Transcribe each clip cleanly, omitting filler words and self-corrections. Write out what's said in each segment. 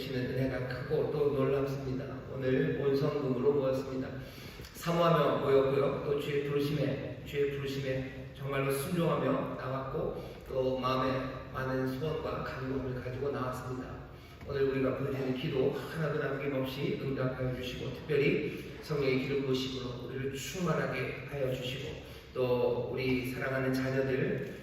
주시는 은혜가 크고 또 놀랍습니다. 오늘 온 성금으로 모였습니다. 사모하며 모였고요. 또 주의 부르심에 정말로 순종하며 나왔고 또 마음에 많은 소원과 간구를 가지고 나왔습니다. 오늘 우리가 부르짖는 기도 하나도 남김없이 응답하여 주시고 특별히 성령의 기름 부으심으로 우리를 충만하게 하여 주시고 또 우리 사랑하는 자녀들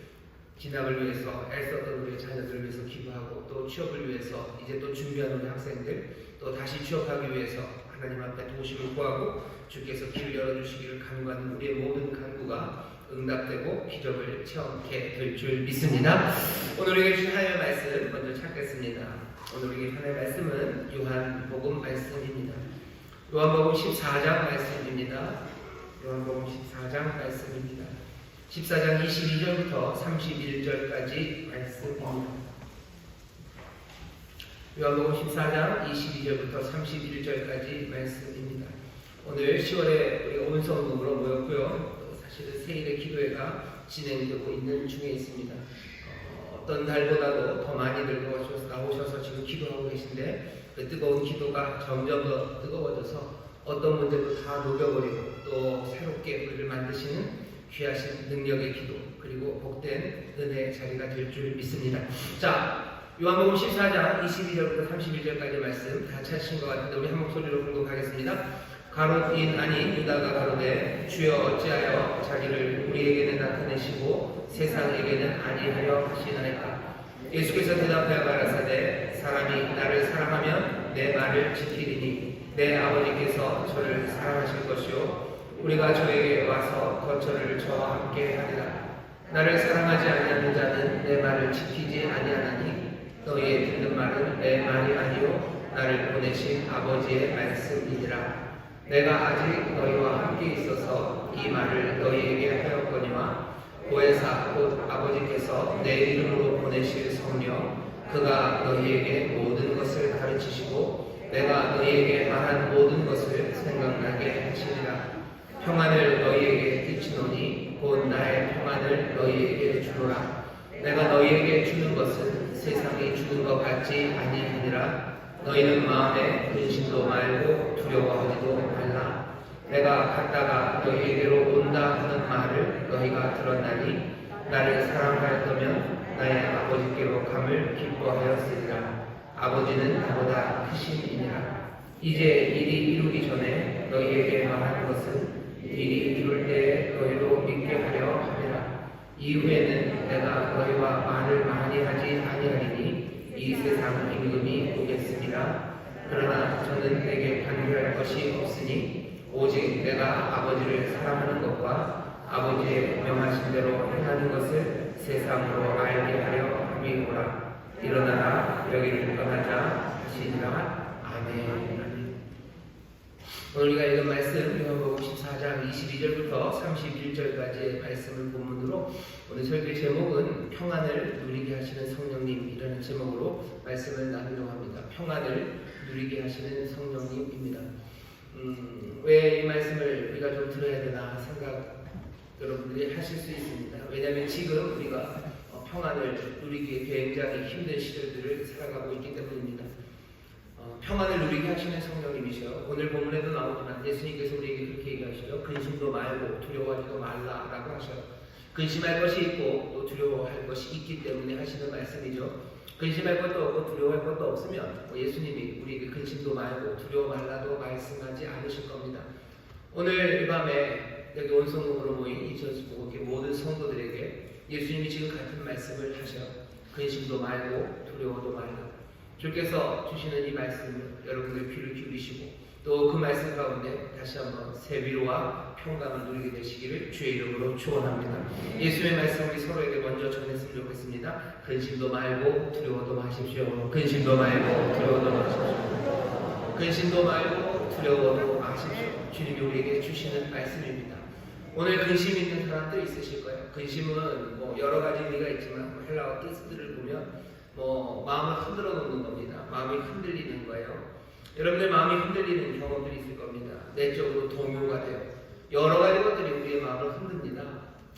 진학을 위해서 애썼던 우리 자녀들을 위해서 기도하고 또 취업을 위해서 이제 또 준비하는 우리 학생들 또 다시 취업하기 위해서 하나님 앞에 도우심을 구하고 주께서 길을 열어주시기를 간구하는 우리의 모든 간구가 응답되고 기적을 체험하게 될 줄 믿습니다. 오늘 우리에게 주신 하나님의 말씀 먼저 찾겠습니다. 오늘 우리에게 하나님의 말씀은 요한복음 말씀입니다. 요한복음 14장 말씀입니다. 요한복음 14장 말씀입니다. 14장 22절부터 31절까지 말씀입니다. 요한복음 14장 22절부터 31절까지 말씀입니다. 오늘 10월에 우리가 온 성금으로 모였고요. 사실은 세일의 기도회가 진행되고 있는 중에 있습니다. 어떤 달보다도 더 많이들 나오셔서 지금 기도하고 계신데 그 뜨거운 기도가 점점 더 뜨거워져서 어떤 문제도 다 녹여버리고 또 새롭게 우리를 만드시는 귀하신 능력의 기도 그리고 복된 은혜의 자리가 될 줄 믿습니다. 자, 요한복음 14장 22절부터 31절까지 말씀 다 찾으신 것 같은데 우리 한 목소리로 공독하겠습니다. 가롯인 아닌 유다가 가로되 주여 어찌하여 자기를 우리에게는 나타내시고 세상에게는 아니하려 하시나이까. 예수께서 대답하여 가라사대 사람이 나를 사랑하면 내 말을 지키리니 내 아버지께서 저를 사랑하실 것이요 우리가 저에게 와서 거처를 저와 함께 하리라. 나를 사랑하지 아니하는 자는 내 말을 지키지 아니하나니 너희의 듣는 말은 내 말이 아니요 나를 보내신 아버지의 말씀이니라. 내가 아직 너희와 함께 있어서 이 말을 너희에게 하였거니와 보혜사 곧 아버지께서 내 이름으로 보내실 성령 그가 너희에게 모든 것을 가르치시고 내가 너희에게 말한 모든 것을 생각나게 하시리라. 평안을 너희에게 끼치노니 곧 나의 평안을 너희에게 주노라. 내가 너희에게 주는 것은 세상이 주는 것 같지 아니하니라. 너희는 마음에 근심도 말고 두려워하지도 말라. 내가 갔다가 너희에게로 온다 하는 말을 너희가 들었나니 나를 사랑하였다면 나의 아버지께로 감을 기뻐하였으리라. 아버지는 나보다 크심이니라. 이제 일이 이루기 전에 너희에게 말한 것은 일이 이룰 때에 너희로 믿게 하려 함이라. 이후에는 내가 너희와 말을 많이 하지 아니하리니 이 세상 임금이 오겠습니다. 그러나 저는 내게 반대할 것이 없으니 오직 내가 아버지를 사랑하는 것과 아버지의 명하신 대로 행하는 것을 세상으로 알게 하려 함이오라. 일어나라 여기를 떠나자 하시니라. 아멘. 오늘 우리가 읽은 말씀 요한복음 14장 22절부터 31절까지의 말씀을 본문으로 오늘 설교 제목은 평안을 누리게 하시는 성령님이라는 제목으로 말씀을 나누려고 합니다. 평안을 누리게 하시는 성령님입니다. 왜 이 말씀을 우리가 좀 들어야 되나 생각 여러분들이 하실 수 있습니다. 왜냐하면 지금 우리가 평안을 누리기에 굉장히 힘든 시절들을 살아가고 있기 때문입니다. 평안을 누리게 하시는 성령님이셔. 오늘 본문에도 나오지만 예수님께서 우리에게 그렇게 얘기하시죠. 근심도 말고 두려워하지도 말라라고 하셔요. 근심할 것이 있고 또 두려워할 것이 있기 때문에 하시는 말씀이죠. 근심할 것도 없고 두려워할 것도 없으면 예수님이 우리에게 근심도 말고 두려워 말라도 말씀하지 않으실 겁니다. 오늘 이 밤에 여기 온성공으로 모인 이 전수복의 모든 성도들에게 예수님이 지금 같은 말씀을 하셔. 근심도 말고 두려워도 말라. 주께서 주시는 이 말씀을 여러분들 귀를 기울이시고 또 그 말씀 가운데 다시 한번 새 위로와 평강을 누리게 되시기를 주의 이름으로 축원합니다. 예수의 말씀 우리 서로에게 먼저 전했으면 좋겠습니다. 근심도 말고 두려워도 마십시오. 근심도 말고 두려워도 마십시오. 근심도 말고 두려워도 마십시오. 주님이 우리에게 주시는 말씀입니다. 오늘 근심 있는 사람들 있으실 거예요. 근심은 여러 가지 의미가 있지만 헬라어 뜻들을 보면 마음을 흔들어 놓는 겁니다. 마음이 흔들리는 거예요. 여러분들 마음이 흔들리는 경험들이 있을 겁니다. 내적으로 동요가 돼요. 여러 가지 것들이 우리의 마음을 흔듭니다.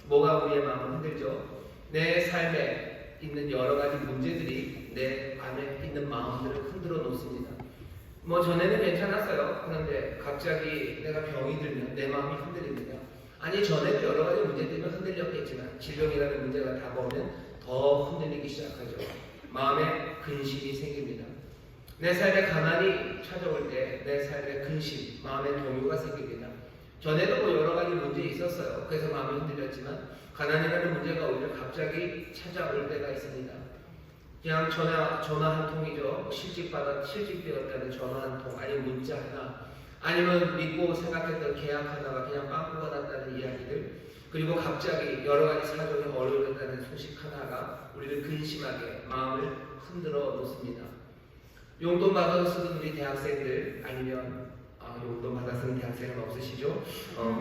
뭐가 우리의 마음을 흔들죠? 내 삶에 있는 여러 가지 문제들이 내 안에 있는 마음들을 흔들어 놓습니다. 전에는 괜찮았어요. 그런데 갑자기 내가 병이 들면 내 마음이 흔들립니다. 아니, 전에도 여러 가지 문제 때문에 흔들렸겠지만 질병이라는 문제가 다가오면 더 흔들리기 시작하죠. 마음에 근심이 생깁니다. 내 삶에 가난이 찾아올 때 내 삶에 근심, 마음에 동요가 생깁니다. 전에도 여러 가지 문제 있었어요. 그래서 마음이 흔들렸지만 가난이라는 문제가 오히려 갑자기 찾아올 때가 있습니다. 그냥 전화 한 통이죠. 실직되었다는 전화 한 통, 아니면 문자 하나, 아니면 믿고 생각했던 계약 하나가 그냥 빵꾸가 났다는 이야기들, 그리고 갑자기 여러 가지 사정이 어려졌다는 소식 하나가 우리를 근심하게 마음을 흔들어 놓습니다. 용돈 받아서 쓰는 우리 대학생들, 아니면 용돈 받아서 쓰는 대학생은 없으시죠?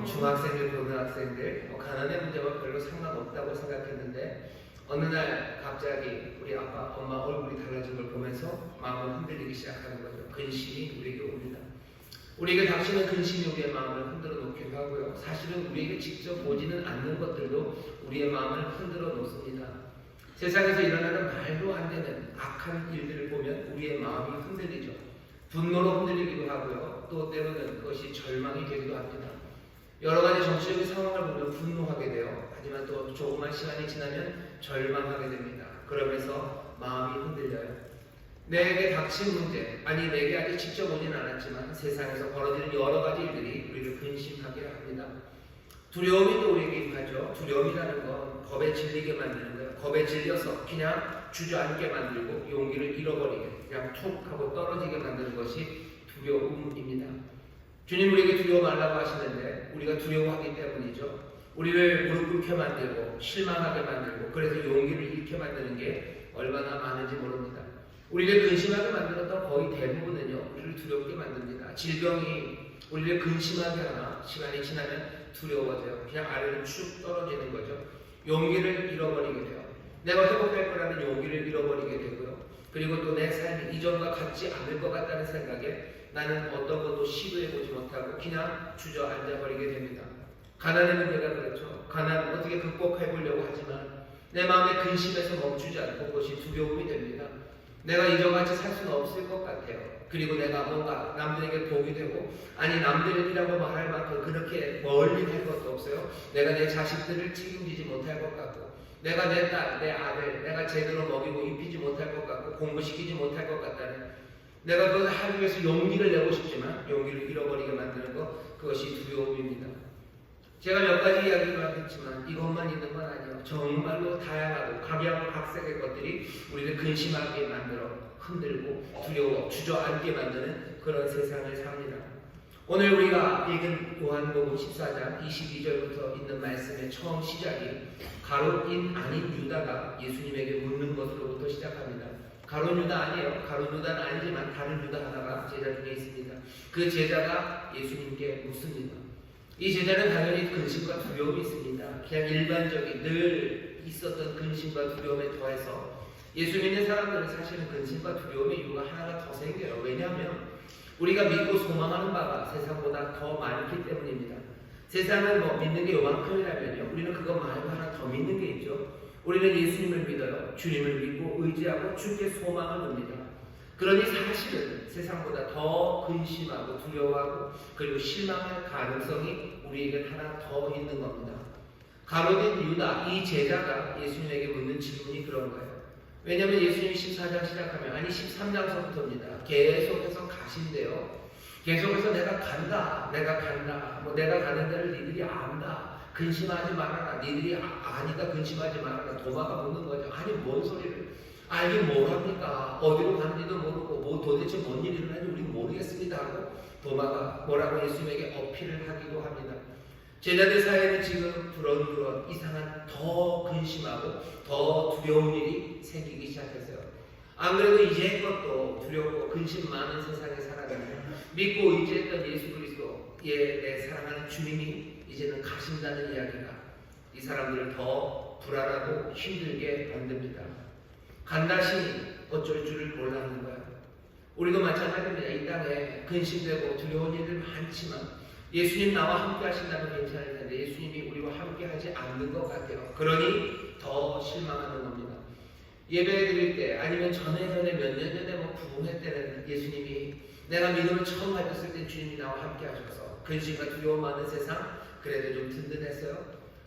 중학생들, 고등학생들, 가난의 문제와 별로 상관없다고 생각했는데 어느 날 갑자기 우리 아빠, 엄마 얼굴이 달라진 걸 보면서 마음을 흔들리기 시작하는 거죠. 근심이 우리에게 옵니다. 우리에게 닥치는 근심이 우리의 마음을 흔들어 놓기도 하고요. 사실은 우리에게 직접 오지는 않는 것들도 우리의 마음을 흔들어 놓습니다. 세상에서 일어나는 말도 안 되는 악한 일들을 보면 우리의 마음이 흔들리죠. 분노로 흔들리기도 하고요. 또 때로는 그것이 절망이 되기도 합니다. 여러 가지 정치적인 상황을 보면 분노하게 돼요. 하지만 또 조그만 시간이 지나면 절망하게 됩니다. 그러면서 마음이 흔들려요. 내게 닥친 문제, 아니 내게 아직 직접 오진 않았지만 세상에서 벌어지는 여러 가지 일들이 우리를 근심하게 합니다. 두려움이 또 우리에게 임하죠. 두려움이라는 건 겁에 질리게 만드는 거예요. 겁에 질려서 그냥 주저앉게 만들고 용기를 잃어버리게, 그냥 툭 하고 떨어지게 만드는 것이 두려움입니다. 주님 우리에게 두려워 말라고 하시는데 우리가 두려워하기 때문이죠. 우리를 무릎 꿇게 만들고 실망하게 만들고 그래서 용기를 잃게 만드는 게 얼마나 많은지 모릅니다. 우리를 근심하게 만들었던 거의 대부분은요, 우리를 두렵게 만듭니다. 질병이 우리를 근심하게 하나 시간이 지나면 두려워져요. 그냥 아래로 쭉 떨어지는 거죠. 용기를 잃어버리게 돼요. 내가 회복할 거라는 용기를 잃어버리게 되고요. 그리고 또 내 삶이 이전과 같지 않을 것 같다는 생각에 나는 어떤 것도 시도해보지 못하고 그냥 주저앉아버리게 됩니다. 가난의 문제가 그렇죠. 가난 어떻게 극복해보려고 하지만 내 마음의 근심에서 멈추지 않고 그것이 두려움이 됩니다. 내가 이전같이 살 수는 없을 것 같아요. 그리고 내가 뭔가 남들에게 복이 되고, 아니 남들이라고 말할 만큼 그렇게 멀리 갈 것도 없어요. 내가 내 자식들을 책임지지 못할 것 같고, 내가 내 딸, 내 아들, 내가 제대로 먹이고 입히지 못할 것 같고, 공부시키지 못할 것 같다는, 내가 그것을 하기 위해서 용기를 내고 싶지만 용기를 잃어버리게 만드는 것, 그것이 두려움입니다. 제가 몇 가지 이야기를 하겠지만 이것만 있는 건 아니에요. 정말로 다양하고 각양각색의 것들이 우리를 근심하게 만들어 흔들고 두려워 주저앉게 만드는 그런 세상을 삽니다. 오늘 우리가 읽은 요한복음 14장 22절부터 있는 말씀의 처음 시작이 가룟인 아닌 유다가 예수님에게 묻는 것으로부터 시작합니다. 가룟 유다 아니에요. 가룟 유다는 아니지만 다른 유다 하나가 제자 중에 있습니다. 그 제자가 예수님께 묻습니다. 이 제자는 당연히 근심과 두려움이 있습니다. 그냥 일반적인 늘 있었던 근심과 두려움에 더해서 예수 믿는 사람들은 사실은 근심과 두려움의 이유가 하나가 더 생겨요. 왜냐하면 우리가 믿고 소망하는 바가 세상보다 더 많기 때문입니다. 세상은 믿는 게 요만큼이라면요, 우리는 그거 말고 하나 더 믿는 게 있죠. 우리는 예수님을 믿어요. 주님을 믿고 의지하고 주께 소망을 둡니다. 그러니 사실은 세상보다 더 근심하고 두려워하고 그리고 실망할 가능성이 우리에게 하나 더 있는 겁니다. 가룟인 유다, 이 제자가 예수님에게 묻는 질문이 그런 거예요. 왜냐하면 예수님이 14장 시작하면, 아니 13장서부터입니다. 계속해서 가신대요. 계속해서 내가 간다. 내가 가는 데를 니들이 안다. 근심하지 말아라. 니들이 아니다. 근심하지 말아라. 도마가 묻는 거죠. 아니 뭔 소리를. 알긴 뭐랍니까? 어디로 가는지도 모르고 도대체 뭔 일이 일어나는지 우리는 모르겠습니다 하고 도마가 뭐라고 예수님에게 어필을 하기도 합니다. 제자들 사이에는 지금 그런 이상한 더 근심하고 더 두려운 일이 생기기 시작했어요. 안 그래도 이제껏도 두렵고 근심 많은 세상에 살아가며 믿고 의지했던 예수 그리스도의 내 사랑하는 주님이 이제는 가신다는 이야기가 이 사람들을 더 불안하고 힘들게 만듭니다. 간다시니 어쩔 줄을 몰라 하는 거야. 우리도 마찬가지입니다. 이 땅에 근심되고 두려운 일들 많지만 예수님 나와 함께 하신다면 괜찮을 텐데 예수님이 우리와 함께 하지 않는 것 같아요. 그러니 더 실망하는 겁니다. 예배 드릴 때 아니면 전에 몇 년 전에 부흥회 때는 예수님이 내가 믿음을 처음 가졌을 때 주님이 나와 함께 하셔서 근심과 두려움 많은 세상 그래도 좀 든든했어요.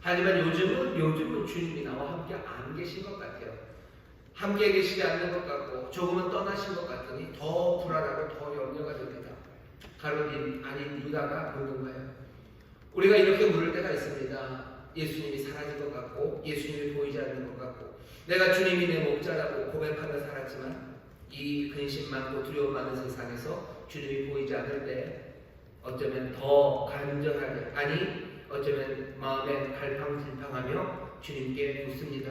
하지만 요즘은 주님이 나와 함께 안 계신 것 같아요. 함께 계시지 않는 것 같고 조금은 떠나신 것 같으니 더 불안하고 더 염려가 됩니다. 가룟 아닌 유다가 묻는 거예요. 우리가 이렇게 물을 때가 있습니다. 예수님이 사라진 것 같고 예수님이 보이지 않는 것 같고 내가 주님이 내 목자라고 고백하며 살았지만 이 근심 많고 두려움 많은 세상에서 주님이 보이지 않을 때 어쩌면 더 간절하게 아니 어쩌면 마음에 갈팡질팡하며 주님께 묻습니다.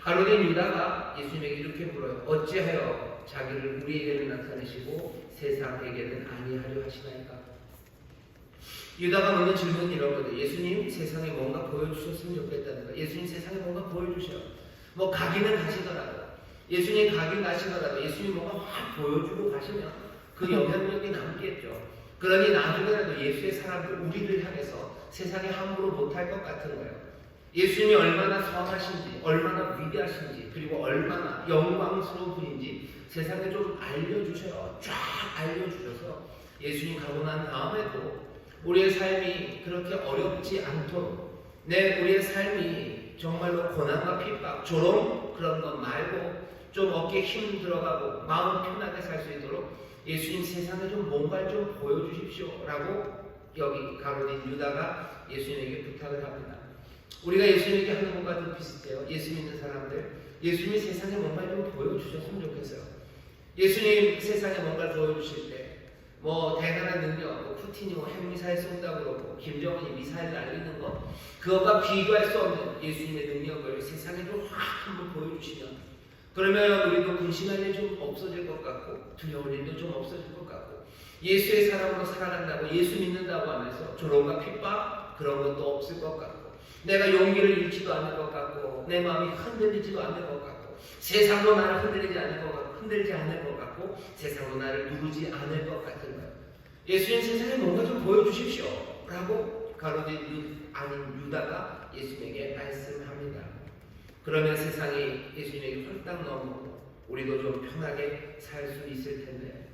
가룟 유다가 예수님에게 이렇게 물어요. 어찌하여 자기를 우리에게는 나타내시고 세상에게는 아니하려 하시나이까? 유다가 묻는 질문이 이런 거죠. 예수님 세상에 뭔가 보여주셨으면 좋겠다는 거예요. 예수님 세상에 뭔가 보여주셔. 뭐 가기는 가시더라도 예수님 가긴 가시더라도 예수님 뭔가 확 보여주고 가시면 그 영향력이 남겠죠. 그러니 나중에라도 예수의 사람들 우리를 향해서 세상에 함부로 못할 것 같은 거예요. 예수님이 얼마나 선하신지 얼마나 위대하신지 그리고 얼마나 영광스러운 분인지 세상에 좀 알려주셔요. 쫙 알려주셔서 예수님 가고 난 다음에도 우리의 삶이 그렇게 어렵지 않도록 우리의 삶이 정말로 고난과 핍박, 조롱 그런 것 말고 좀 어깨에 힘 들어가고 마음 편하게 살 수 있도록 예수님 세상에 좀 뭔가를 좀 보여주십시오 라고 여기 가룟 유다가 예수님에게 부탁을 합니다. 우리가 예수님에게 하는 것과 좀 비슷해요. 예수 믿는 사람들 예수님이 세상에 뭔가를 좀 보여주셨으면 좋겠어요. 예수님 세상에 뭔가를 보여주실 때 뭐 대단한 능력, 푸틴이 핵미사일 쏜다고 그러고 김정은이 미사일 날리는 것 그것과 비교할 수 없는 예수님의 능력을 세상에 좀 확 한번 보여주시면 그러면 우리도 근심할 일 좀 없어질 것 같고 두려울 일도 좀 없어질 것 같고 예수의 사람으로 살아간다고 예수 믿는다고 하면서 조롱과 핍박 그런 것도 없을 것 같고 내가 용기를 잃지도 않을 것 같고 내 마음이 흔들리지도 않을 것 같고 세상도 나를 흔들리지 않을 것 같고 흔들지 않을 것 같고 세상도 나를 누르지 않을 것 같은 거예요. 예수님 세상에 뭔가 좀 보여주십시오 라고 가룟 아닌 유다가 예수님에게 말씀합니다. 그러면 세상이 예수님에게 홀딱 넘어오고 우리도 좀 편하게 살 수 있을 텐데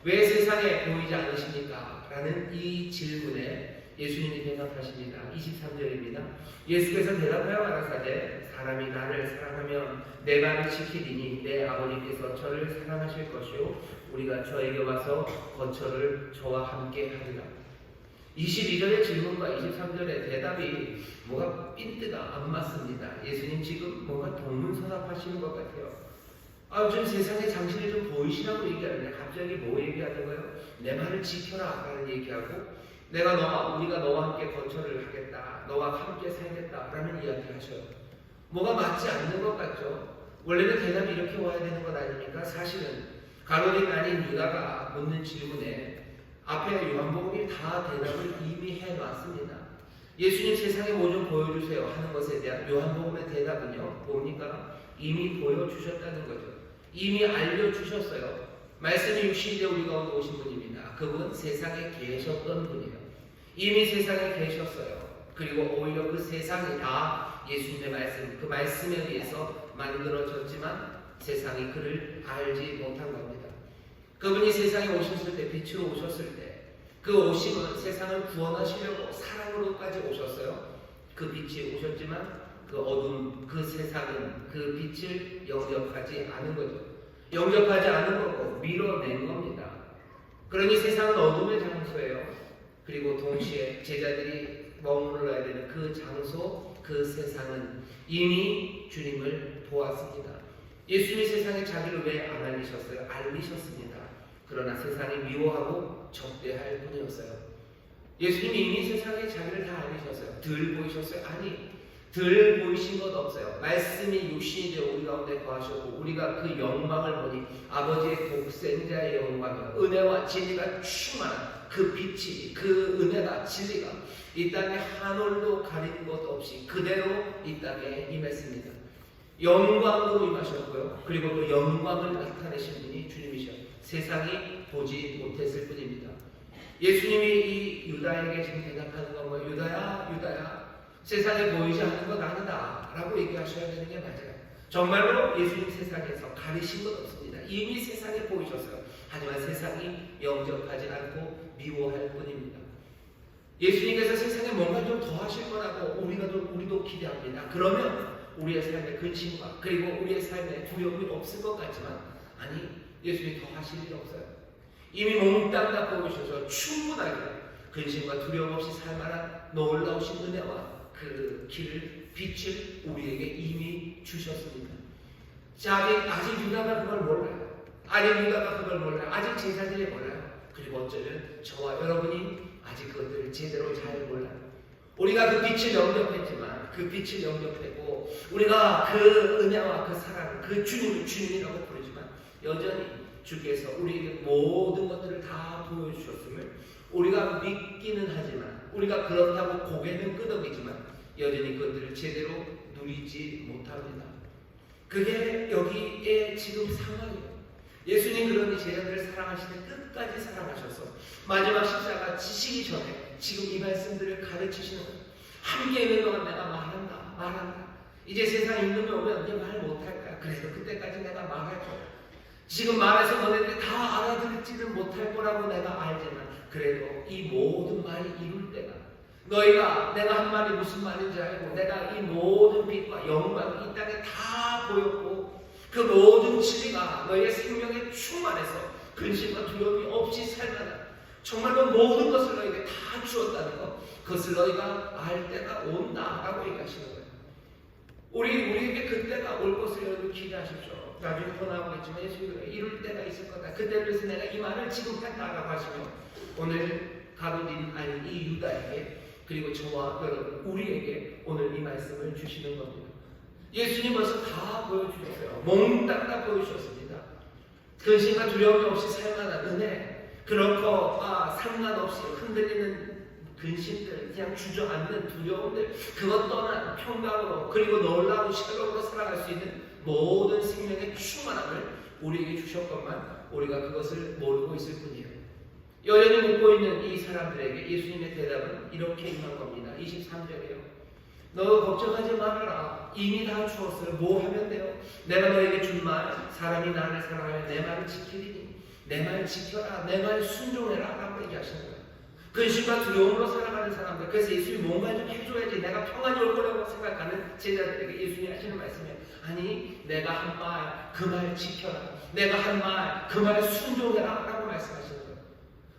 왜 세상에 보이지 않으십니까? 라는 이 질문에 예수님이 대답하십니다. 23절입니다. 예수께서 대답하여 가라사대 사람이 나를 사랑하면 내 말을 지키리니 내 아버지께서 저를 사랑하실 것이요 우리가 저에게 와서 거처를 저와 함께 하리라. 22절의 질문과 23절의 대답이 뭐가 핀트가 안 맞습니다. 예수님 지금 뭔가 동문서답하시는 것 같아요. 좀 세상에 당신이 좀 보이시라고 얘기하는데 갑자기 뭐 얘기하는 거예요? 내 말을 지켜라 라는 얘기하고 우리가 너와 함께 거처를 하겠다. 너와 함께 살겠다 라는 이야기 하셔요. 뭐가 맞지 않는 것 같죠? 원래는 대답이 이렇게 와야 되는 것 아닙니까? 사실은 가룟 아닌 유다가 묻는 질문에 앞에 요한복음이 다 대답을 이미 해놨습니다. 예수님 세상에 뭐 좀 보여주세요 하는 것에 대한 요한복음의 대답은요 뭡니까? 이미 보여주셨다는 거죠. 이미 알려주셨어요. 말씀이 육신이 되어 우리 가운데 오신 분입니다. 그분은 세상에 계셨던 분이에요. 이미 세상에 계셨어요. 그리고 오히려 그 세상이 다 예수님의 말씀, 그 말씀에 의해서 만들어졌지만 세상이 그를 알지 못한 겁니다. 그분이 세상에 오셨을 때, 빛으로 오셨을 때 그 오심은 세상을 구원하시려고 사랑으로까지 오셨어요. 그 빛이 오셨지만 그 어둠, 그 세상은 그 빛을 영접하지 않은 거죠. 영접하지 않은 거고 밀어낸 겁니다. 그러니 세상은 어둠의 장소예요. 그리고 동시에 제자들이 머물러야 되는 그 장소, 그 세상은 이미 주님을 보았습니다. 예수님이 세상에 자기를 왜 안 알리셨어요? 알리셨습니다. 그러나 세상이 미워하고 적대할 뿐이었어요. 예수님이 이미 세상에 자기를 다 알리셨어요. 덜 보이셨어요? 아니, 덜 보이신 것 없어요. 말씀이 육신이 되어 우리 가운데 거하셨고 우리가 그 영광을 보니 아버지의 독생자의 영광이요 은혜와 진리가 충만한 그 빛이, 그 은혜가, 진리가 이 땅에 한 올도 가리는 것 없이 그대로 이 땅에 임했습니다. 영광으로 임하셨고요. 그리고 그 영광을 나타내신 분이 주님이셔요. 세상이 보지 못했을 뿐입니다. 예수님이 이 유다에게 지금 대답하는 건 뭐예요? 유다야, 유다야, 세상에 보이지 않는 건 아니다 라고 얘기하셔야 되는 게 맞아요. 정말로 예수님 세상에서 가리신 것 없습니다. 이미 세상에 보이셨어요. 하지만 세상이 영접하지 않고 미워할 뿐입니다. 예수님께서 세상에 뭔가 좀 더 하실 거라고 우리도 기대합니다. 그러면 우리의 삶에 근심과 그리고 우리의 삶에 두려움이 없을 것 같지만 아니, 예수님이 더 하실 일 없어요. 이미 몽땅 다 보여주셔서 충분하게 근심과 두려움 없이 살만한 놀라우신 은혜와 그 길을, 빛을 우리에게 이미 주셨습니다. 자, 아직 유다가 그걸 몰라요. 아직 제자들이 몰라요. 그리고 어쩌면 저와 여러분이 아직 그것들을 제대로 잘 몰라요. 우리가 그 빛을 영접했지만 그 빛을 영접하고 우리가 그 은혜와 그 사랑, 그 주님을 주님이라고 부르지만 여전히 주께서 우리에게 모든 것들을 다 보여주셨음을 우리가 믿기는 하지만 우리가 그렇다고 고개는 끄덕이지만 여전히 그것들을 제대로 누리지 못합니다. 그게 여기에 지금 상황이에요. 예수님 그러니 제자들을 사랑하시되 끝까지 사랑하셔서 마지막 십자가 지시기 전에 지금 이 말씀들을 가르치시는 거예요. 함께 있는 동안 내가 말한다. 이제 세상 있는 게 오면 이제 말 못할 거야. 그래서 그때까지 내가 말할 거야. 지금 말해서 너네들이 다 알아듣지는 못할 거라고 내가 알지만 그래도 이 모든 말이 이룰 때가 너희가 내가 한 말이 무슨 말인지 알고 내가 이 모든 빛과 영광을 이 땅에 다 보였고 그 모든 진리가 너희의 생명에 충만해서 근심과 두려움이 없이 살만한 정말로 모든 것을 너희에게 다 주었다는 것, 그것을 너희가 알 때가 온다라고 얘기하시는 거예요. 우리에게 그때가 올 것을 여러분 기대하십시오. 나중에 더 나오겠지만 예수님이 이룰 때가 있을 거다. 그때를 위해서 내가 이 말을 지금 한다라고 하시며 오늘 가룟 아닌 이 유다에게 그리고 저와 여러분 우리에게 오늘 이 말씀을 주시는 겁니다. 예수님 벌써 다 보여주셨어요. 몽땅 다 보여주셨습니다. 근심과 두려움이 없이 살만한 은혜, 그런 거와 상관없이 흔들리는 근심들, 그냥 주저앉는 두려움들, 그것 떠난 평강으로 그리고 놀라운 샬롬으로 살아갈 수 있는 모든 생명의 충만함을 우리에게 주셨건만 우리가 그것을 모르고 있을 뿐이에요. 여전히 묻고 있는 이 사람들에게 예수님의 대답은 이렇게 임한 겁니다. 23절이에요. 너 걱정하지 말아라. 이미 다 주었어요. 뭐 하면 돼요? 내가 너에게 준 말, 사람이 나를 사랑하여 내 말을 지키리니 내 말 지켜라. 내 말 순종해라. 라고 얘기하시는 거예요. 근심과 두려움으로 살아가는 사람들, 그래서 예수님이 뭔가 좀 해줘야지 내가 평안이 올 거라고 생각하는 제자들에게 예수님이 하시는 말씀이에요. 아니, 내가 한 말, 그 말 지켜라. 내가 한 말, 그 말 순종해라. 라고 말씀하시는 거예요.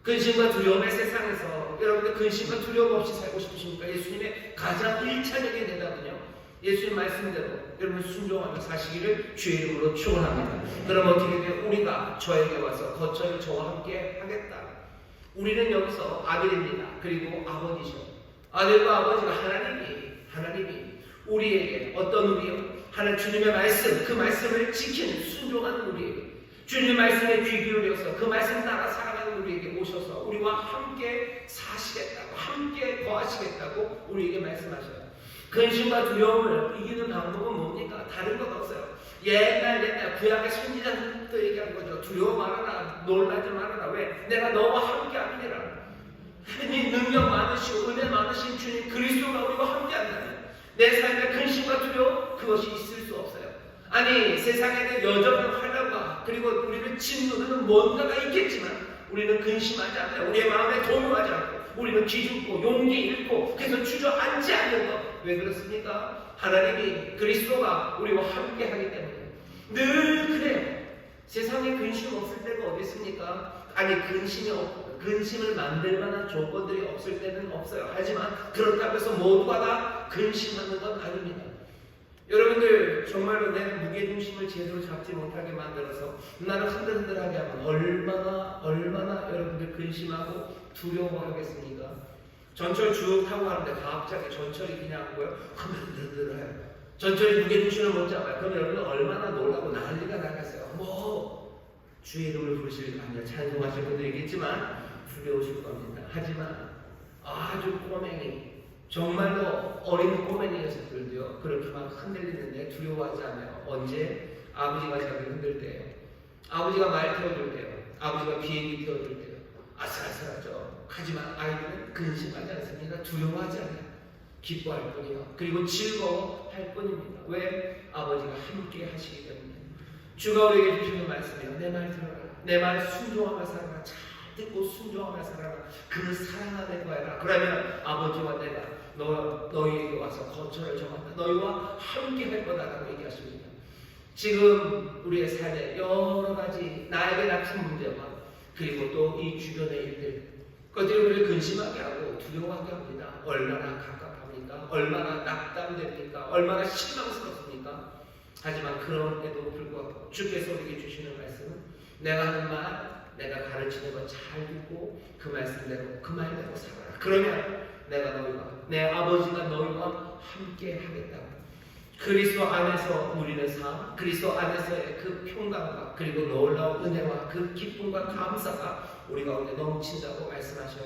근심과 두려움의 세상에서 여러분들 근심과 두려움 없이 살고 싶으십니까? 예수님의 가장 1차적인 대답은요, 예수님 말씀대로 여러분 순종하며 사시기를 주의 이름으로 축원합니다. 그럼 어떻게 돼요? 우리가 저에게 와서 거처를 저와 함께 하겠다. 우리는 여기서 아들입니다. 그리고 아버지죠. 아들과 아버지가 하나님이 우리에게 어떤 우리요? 하나님 주님의 말씀, 그 말씀을 지키는 순종하는 우리에게 주님의 말씀에 귀 기울여서 그 말씀 따라 살아가는 우리에게 오셔서 우리와 함께 사시겠다고, 함께 거하시겠다고 우리에게 말씀하셔요. 근심과 두려움을 이기는 방법은 뭡니까? 다른 것 없어요. 옛날 구약의 선지자들도 얘기한 거죠. 두려워 말아라, 놀라지 말아라. 왜? 내가 너와 함께 함이라. 하나님 능력 많으시고 은혜 많으신 주님 그리스도가 우리와 함께 한다면 내 삶에 근심과 두려움 그것이 있을 수 없어요. 아니, 세상에는 여전한 환란과 그리고 우리를 짓누르는 뭔가가 있겠지만 우리는 근심하지 않아요. 우리의 마음에 동요하지 않고 우리는 기죽고 용기 잃고 계속 주저앉지 않는 것. 왜 그렇습니까? 하나님이 그리스도가 우리와 함께 하기 때문에 늘 그래요. 세상에 근심 없을 때가 어디 있습니까? 아니, 근심을 만들 만한 조건들이 없을 때는 없어요. 하지만 그렇다고 해서 모두가 다 근심하는 건 아닙니다. 여러분들 정말로 내 무게중심을 제대로 잡지 못하게 만들어서 나를 흔들흔들하게 하면 얼마나 여러분들 근심하고 두려워하겠습니까? 전철 쭉 타고 가는데 갑자기 전철이 그냥 뭐요? 흔들흔들해요. 전철이 무게중심을 못 잡아요. 그럼 여러분들 얼마나 놀라고 난리가 나겠어요. 주의 이름을 부르실 아니요, 찬송하실 분도 있겠지만 두려우실 겁니다. 하지만 아주 꼬맹이, 정말로 어린 꼬맹이 녀석들도요 그렇게 막 흔들리는데 두려워하지 않아요. 언제? 아버지가 자기를 흔들 때요, 아버지가 말 태워줄 때요, 아버지가 비행기 태워줄 때요. 아슬아슬하죠. 하지만 아이들은 근심하지 않습니다. 두려워하지 않아요. 기뻐할 뿐이요. 그리고 즐거워할 뿐입니다. 왜? 아버지가 함께 하시기 때문에. 주가 우리에게 주시는 말씀이요. 내 말 들어라. 내 말 순종하며 살아라. 잘 듣고 순종하며 살아라. 그 사랑 안에 거해라. 그러면 아버지와 내가 너희에게 와서 거처를 정한다. 너희와 함께 할 거다라고 얘기하십니다. 지금 우리의 삶에 여러 가지 나에게 닥친 문제와 그리고 또 이 주변의 일들, 그것들이 우리를 근심하게 하고 두려워하게 합니다. 얼마나 갑갑합니까? 얼마나 낙담됩니까? 얼마나 실망스럽습니까? 하지만 그럼에도 불구하고 주께서 우리에게 주시는 말씀은 내가 하는 말, 내가 가르치는 것 잘 듣고 그 말씀대로 그 말대로 살아라. 그러면 내가 너희와 내 아버지가 너희와 함께 하겠다. 그리스도 안에서 누리는 삶, 그리스도 안에서의 그 평강과 그리고 놀라운 은혜와 그 기쁨과 감사가 우리 가운데 넘친다고 말씀하셔.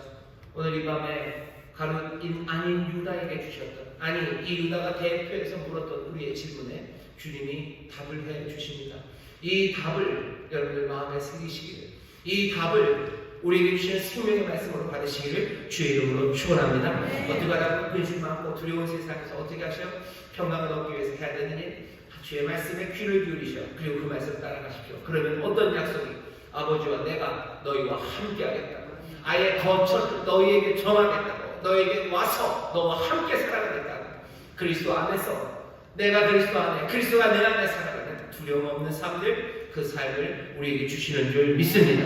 오늘 이 밤에 가룟인 아닌 유다에게 주셨던, 아니 이 유다가 대표해서 물었던 우리의 질문에 주님이 답을 해 주십니다. 이 답을 여러분들 마음에 새기시기를, 이 답을 우리에게 주신 생명의 말씀으로 받으시기를 주의 이름으로 축원합니다. 어떻게 하라고 근심 많고 두려운 세상에서 어떻게 하셔? 평강을 얻기 위해서 해야 되는 일, 주의 말씀에 귀를 기울이셔. 그리고 그 말씀 따라가십시오. 그러면 어떤 약속이? 아버지와 내가 너희와 함께 하겠다고, 아예 거처를 너희에게 정하겠다고, 너희에게 와서 너와 함께 살아가겠다고. 그리스도 안에서, 내가 그리스도 안에, 그리스도가 내 안에 살아가는 두려움 없는 삶들, 그 삶을 우리에게 주시는 줄 믿습니다.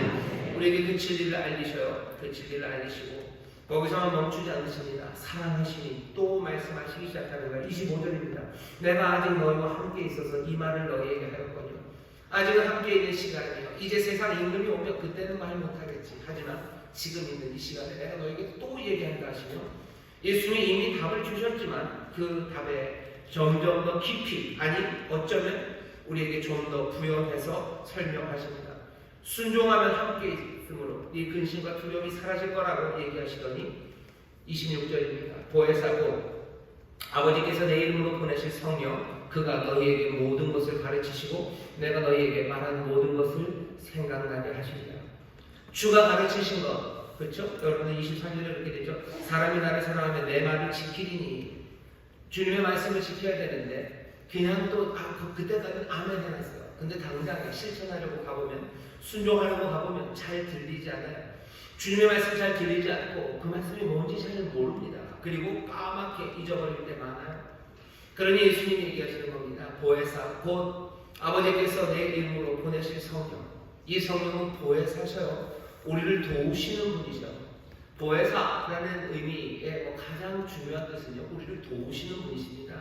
우리에게 그 진리를 알리셔요. 그 진리를 알리시고 거기서만 멈추지 않으십니다. 사랑하시니 또 말씀하시기 시작하는 거예요. 25절입니다. 내가 아직 너희와 함께 있어서 이 말을 너희에게 하였거니와. 아직은 함께 있는 시간이에요. 이제 세상 임금이 오면 그때는 말 못하겠지. 하지만 지금 있는 이 시간에 내가 너희에게 또 얘기한다 하시며, 예수님이 이미 답을 주셨지만 그 답에 점점 더 깊이, 아니 어쩌면 우리에게 좀 더 부연해서 설명하십니다. 순종하면 함께 있으므로 이 근심과 두려움이 사라질 거라고 얘기하시더니 26절입니다. 보혜사고 아버지께서 내 이름으로 보내실 성령, 그가 너희에게 모든 것을 가르치시고 내가 너희에게 말한 모든 것을 생각나게 하시리라. 주가 가르치신 것, 그렇죠? 여러분은 24절에 이렇게 되죠. 사람이 나를 사랑하면 내 말을 지키리니. 주님의 말씀을 지켜야 되는데 그냥 또 그때까지는 아멘 해놨어요. 근데 당장에 실천하려고 가보면, 순종하려고 가보면 잘 들리지 않아요. 주님의 말씀 잘 들리지 않고 그 말씀이 뭔지 잘 모릅니다. 그리고 까맣게 잊어버릴 때 많아요. 그러니 예수님이 얘기하시는 겁니다. 보혜사, 곧 아버지께서 내 이름으로 보내실 성령. 이 성령은 보혜사셔요. 우리를 도우시는 분이죠. 보혜사라는 의미의 가장 중요한 뜻은요, 우리를 도우시는 분이십니다.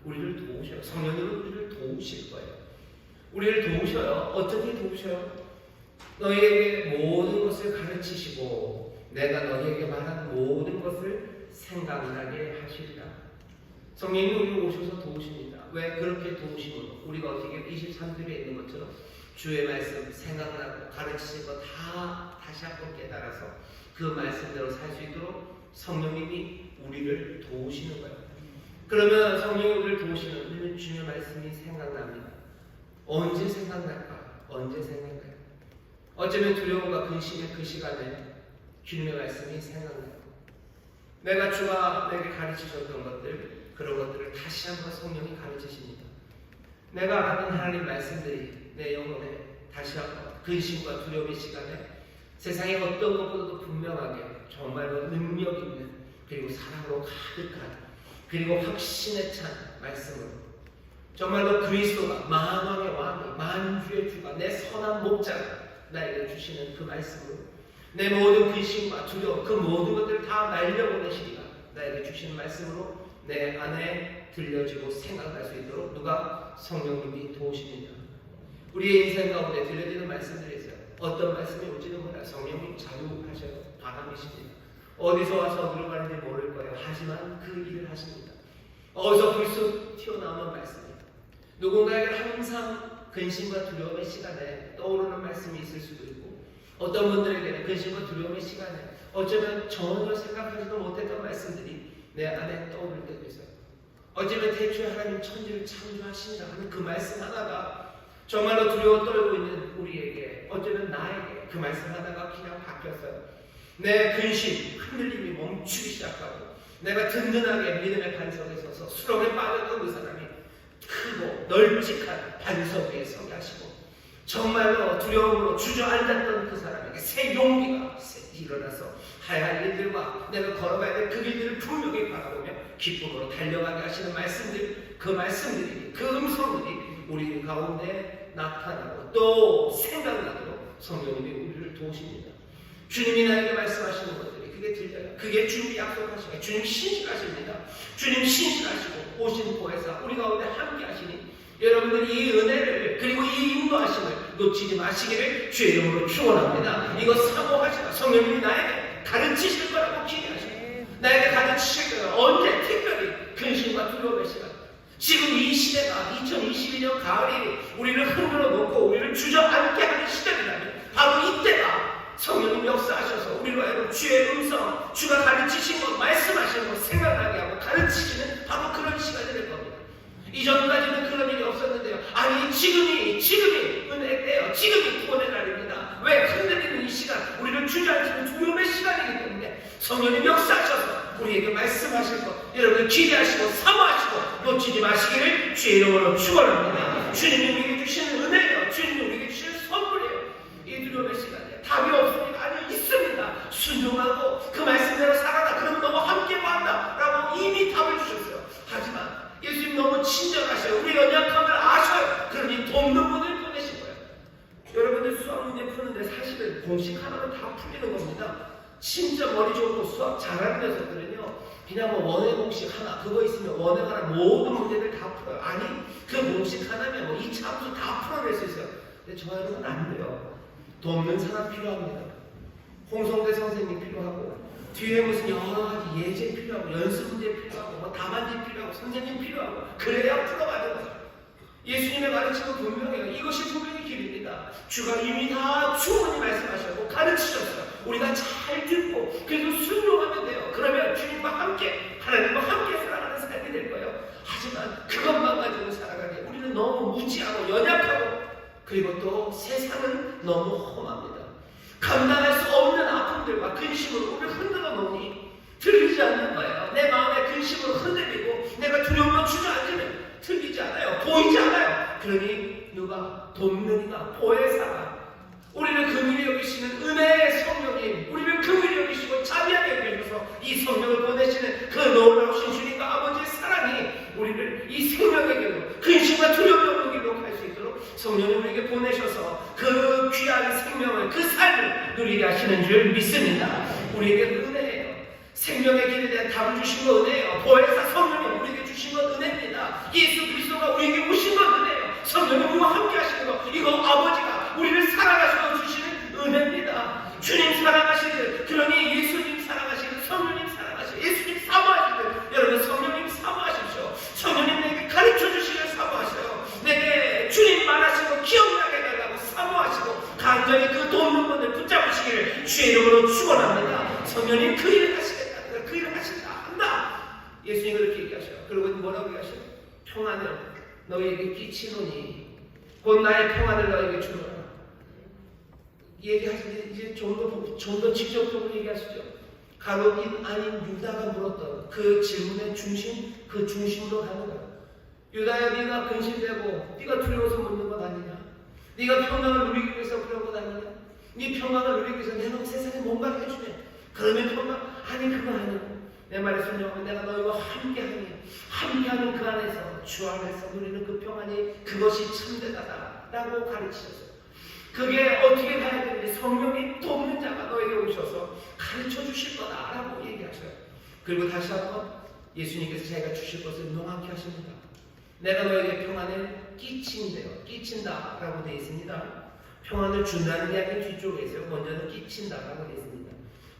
우리를 도우셔요. 성령님은 우리를 도우실 거예요. 우리를 도우셔요. 어떻게 도우셔요? 너희에게 모든 것을 가르치시고 내가 너희에게 말한 모든 것을 생각나게 하시리라. 성령님이 우리를 오셔서 도우십니다. 왜 그렇게 도우시면 우리가 어떻게 23절에 있는 것처럼 주의 말씀 생각나고 가르치신 거 다 다시 한번 깨달아서 그 말씀대로 살 수 있도록 성령님이 우리를 도우시는 거예요. 그러면 성령이 우리를 도우시면 우리는 주의 말씀이 생각납니다. 언제 생각날까? 언제 생각나요? 어쩌면 두려움과 근심의 그 시간에 주님의 말씀이 생각나요. 내가 주가 내게 가르치셨던 것들, 그런 것들을 다시 한번 성령이 가르치십니다. 내가 하는 하나님 말씀들이 내 영혼에 다시 한번 근심과 두려움의 시간에 세상의 어떤 것보다도 분명하게 정말로 능력 있는, 그리고 사랑으로 가득한, 그리고 확신에 찬 말씀으로 정말로 그리스도가 만왕의 왕이, 만주의 주가, 내 선한 목자가 나에게 주시는 그 말씀으로 내 모든 근심과 두려움, 그 모든 것들을 다 날려보내시리라. 나에게 주시는 말씀으로 내 안에 들려지고 생각날 수 있도록 누가? 성령님이 도우십니다. 우리의 인생 가운데 들려지는 말씀들이 있어요. 어떤 말씀이 올지는 몰라요. 성령님 자유하셔요. 바람이십니다. 어디서 와서 어디로 가는지 모를 거예요. 하지만 그 일을 하십니다. 어디서 불쑥 튀어나오는 말씀이에요. 누군가에게 항상 근심과 두려움의 시간에 떠오르는 말씀이 있을 수도 있고, 어떤 분들에게는 근심과 두려움의 시간에 어쩌면 전혀 생각하지도 못했던 말씀들이 내 안에 떠오를 때도 있어요. 어쩌면 대초에 하나님 천지를 창조하신다 하는 그 말씀 하나가 정말로 두려워 떨고 있는 우리에게, 어쩌면 나에게 그 말씀 하나가 그냥 바뀌었어요. 내 근심, 흔들림이 멈추기 시작하고 내가 든든하게 믿음의 반석에 서서 수렁에 빠졌던 그 사람이 크고 널찍한 반석 위에 서게 하시고 정말로 두려움으로 주저앉았던 그 사람에게 새 용기가 일어나서 하야할 일들과 내가 걸어가야 될 그 길들을 분명히 바라보며 기쁨으로 달려가게 하시는 말씀들, 그 말씀들이, 그 음성들이 우리 가운데 나타나고 또 생각나도록 성령님이 우리를 도우십니다. 주님이 나에게 말씀하시는 것들이 그게 들려요. 그게 주님이 약속하시고 주님 신실하십니다. 주님 신실하시고 오신 보혜사 우리 가운데 함께 하시니 여러분들 이 은혜를 그리고 이 인도하심을 놓치지 마시기를 주의 이름으로 축원합니다. 이거 사모하시라. 성령님이 나에게 가르치실 거라고 기대하시고 나에게 가르치실 거예요. 언제 특별히 근심과 두려움의 시간, 지금 이 시대가 2022년 가을이 우리를 흔들어 놓고 우리를 주저앉게 하는 시대라면 바로 이때가 성령님 역사하셔서 우리로 하여금 주의 음성, 주가 가르치신 것, 말씀하시는 것 생각나게 하고 가르치시는 바로 그런 시간이 될 겁니다. 이전까지는 그런 일이 없었는데요. 아니 지금이 은혜의 때요. 지금이 구원의 날입니다. 왜? 흔들리는 이 시간, 우리를 주저앉히는 두려움의 시간이기 때문에 성령님 역사하셔서 우리에게 말씀하실 것 여러분 기대하시고 사모하시고 놓치지 마시기를 주의 이름으로 축원합니다. 주님이 우리에게 주시는 은혜예요. 주님이 우리에게 주시는 선물이에요. 이 두려움의 시간에 답이 없습니다. 아니 있습니다. 순종하고 그 말씀대로 살아라. 그럼 너무 함께 한다 라고 이미 답을 주셨어요. 하지만 예수님 너무 친절하셔요. 우리 연약함을 아셔요. 그러니 돕는 분을 보내신 거예요. 여러분들 수학 문제 푸는데 사실은 공식 하나로 다 풀리는 겁니다. 진짜 머리 좋고 수학 잘하는 녀석들은요 그냥 뭐 원의 공식 하나 그거 있으면 원에 관한 모든 문제를 다 풀어요. 아니 그 공식 하나면 뭐 2차 함수 다 풀어낼 수 있어요. 근데 저 여러분은 안 돼요. 돕는 사람 필요합니다. 홍성대 선생님 필요하고 뒤에 무슨 여러 가지 예제 필요하고 연습 문제 필요하고 뭐 답안지 필요하고 선생님 필요하고 그래야 풀어가는 거죠. 예수님의 가르침은 분명해요. 이것이 분명히 길입니다. 주가 이미 다 충분히 말씀하셨고 가르치셨어요. 우리가 잘 듣고 그래도 순종하면 돼요. 그러면 주님과 함께 하나님과 함께 살아가는 삶이 될 거예요. 하지만 그것만 가지고 살아가기에 우리는 너무 무지하고 연약하고 그리고 또 세상은 너무 험합니다. 감당할 수 없는 아픔들과 근심으로 우리를 흔들어 놓으니 들리지 않는 거예요. 내 마음의 근심으로 흔들리고 내가 두려움으로 주저앉으면 들리지 않아요. 보이지 않아요. 그러니 누가 돕는 이가 보혜사가 우리를 긍휼히 여기시는 은혜의 성령님 우리를 긍휼히 여기시고 자비하게 여기셔서 이 성령을 보내시는 그 놀라우신 주님과 아버지의 사랑이 우리를 이 생명의 길로 근심과 두려움이 없는 길로 갈 수 있도록 성령을 우리에게 보내셔서 그 귀한 생명을 그 삶을 누리게 하시는 줄 믿습니다. 우리에게 은혜예요. 생명의 길에 대한 답을 주신 건 은혜예요. 보혜사 성령님 우리에게 주신 건 은혜입니다. 예수 그리스도가 우리에게 오신 건 은혜예요. 성령님 우리와 함께 하시는 것 이거 아버지가 우리를 사랑하셔서 주시는 은혜입니다. 주님 사랑하시는 그러니 예수님 사랑하시는 성령님 사랑하시는 예수님 사모하시는 여러분 성령님 사모하십시오. 성령님 내게 가르쳐 주시는 사모하셔요. 내게 주님 말하시고 기억나게 해달라고 사모하시고 간절히 그 돕는 분들 붙잡으시기를 주의 이름으로 축원합니다. 성령님 그 일을 하시겠다. 그 일을 하신다. 한다. 예수님 그렇게 얘기하셔요. 그리고 뭐라고 얘기하셔요? 평안을 너희에게 끼치노니 곧 나의 평안을 너희에게 주노라. 얘기하시는데 이제 좀 더 직접적으로 얘기하시죠. 가룟인 아닌 유다가 물었던 그 질문의 중심, 그 중심으로 가는 거야. 유다야 네가 근심되고 네가 두려워서 묻는 것 아니냐? 네가 평강을 누리기 위해서 그런 것 아니냐? 네 평강을 누리기 위해서 내가 세상에 뭔가를 해주네. 그러면 평강? 아니 그거 아니고 내 말에 순종하면 내가 너희와 함께하니 함께하는 그 안에서 주 안에서 누리는 그 평안이 그것이 참되다다 라고 가르치셨어요. 그게 어떻게 가야 되는지 성령이 돕는 자가 너에게 오셔서 가르쳐 주실 거다라고 얘기하셔요. 그리고 다시 한번 예수님께서 자기가 주실 것을 명확히 하십니다. 내가 너에게 평안을 끼친다라고 되어 있습니다. 평안을 준다는 이야기 뒤쪽에 있어요. 먼저는 끼친다라고 되어 있습니다.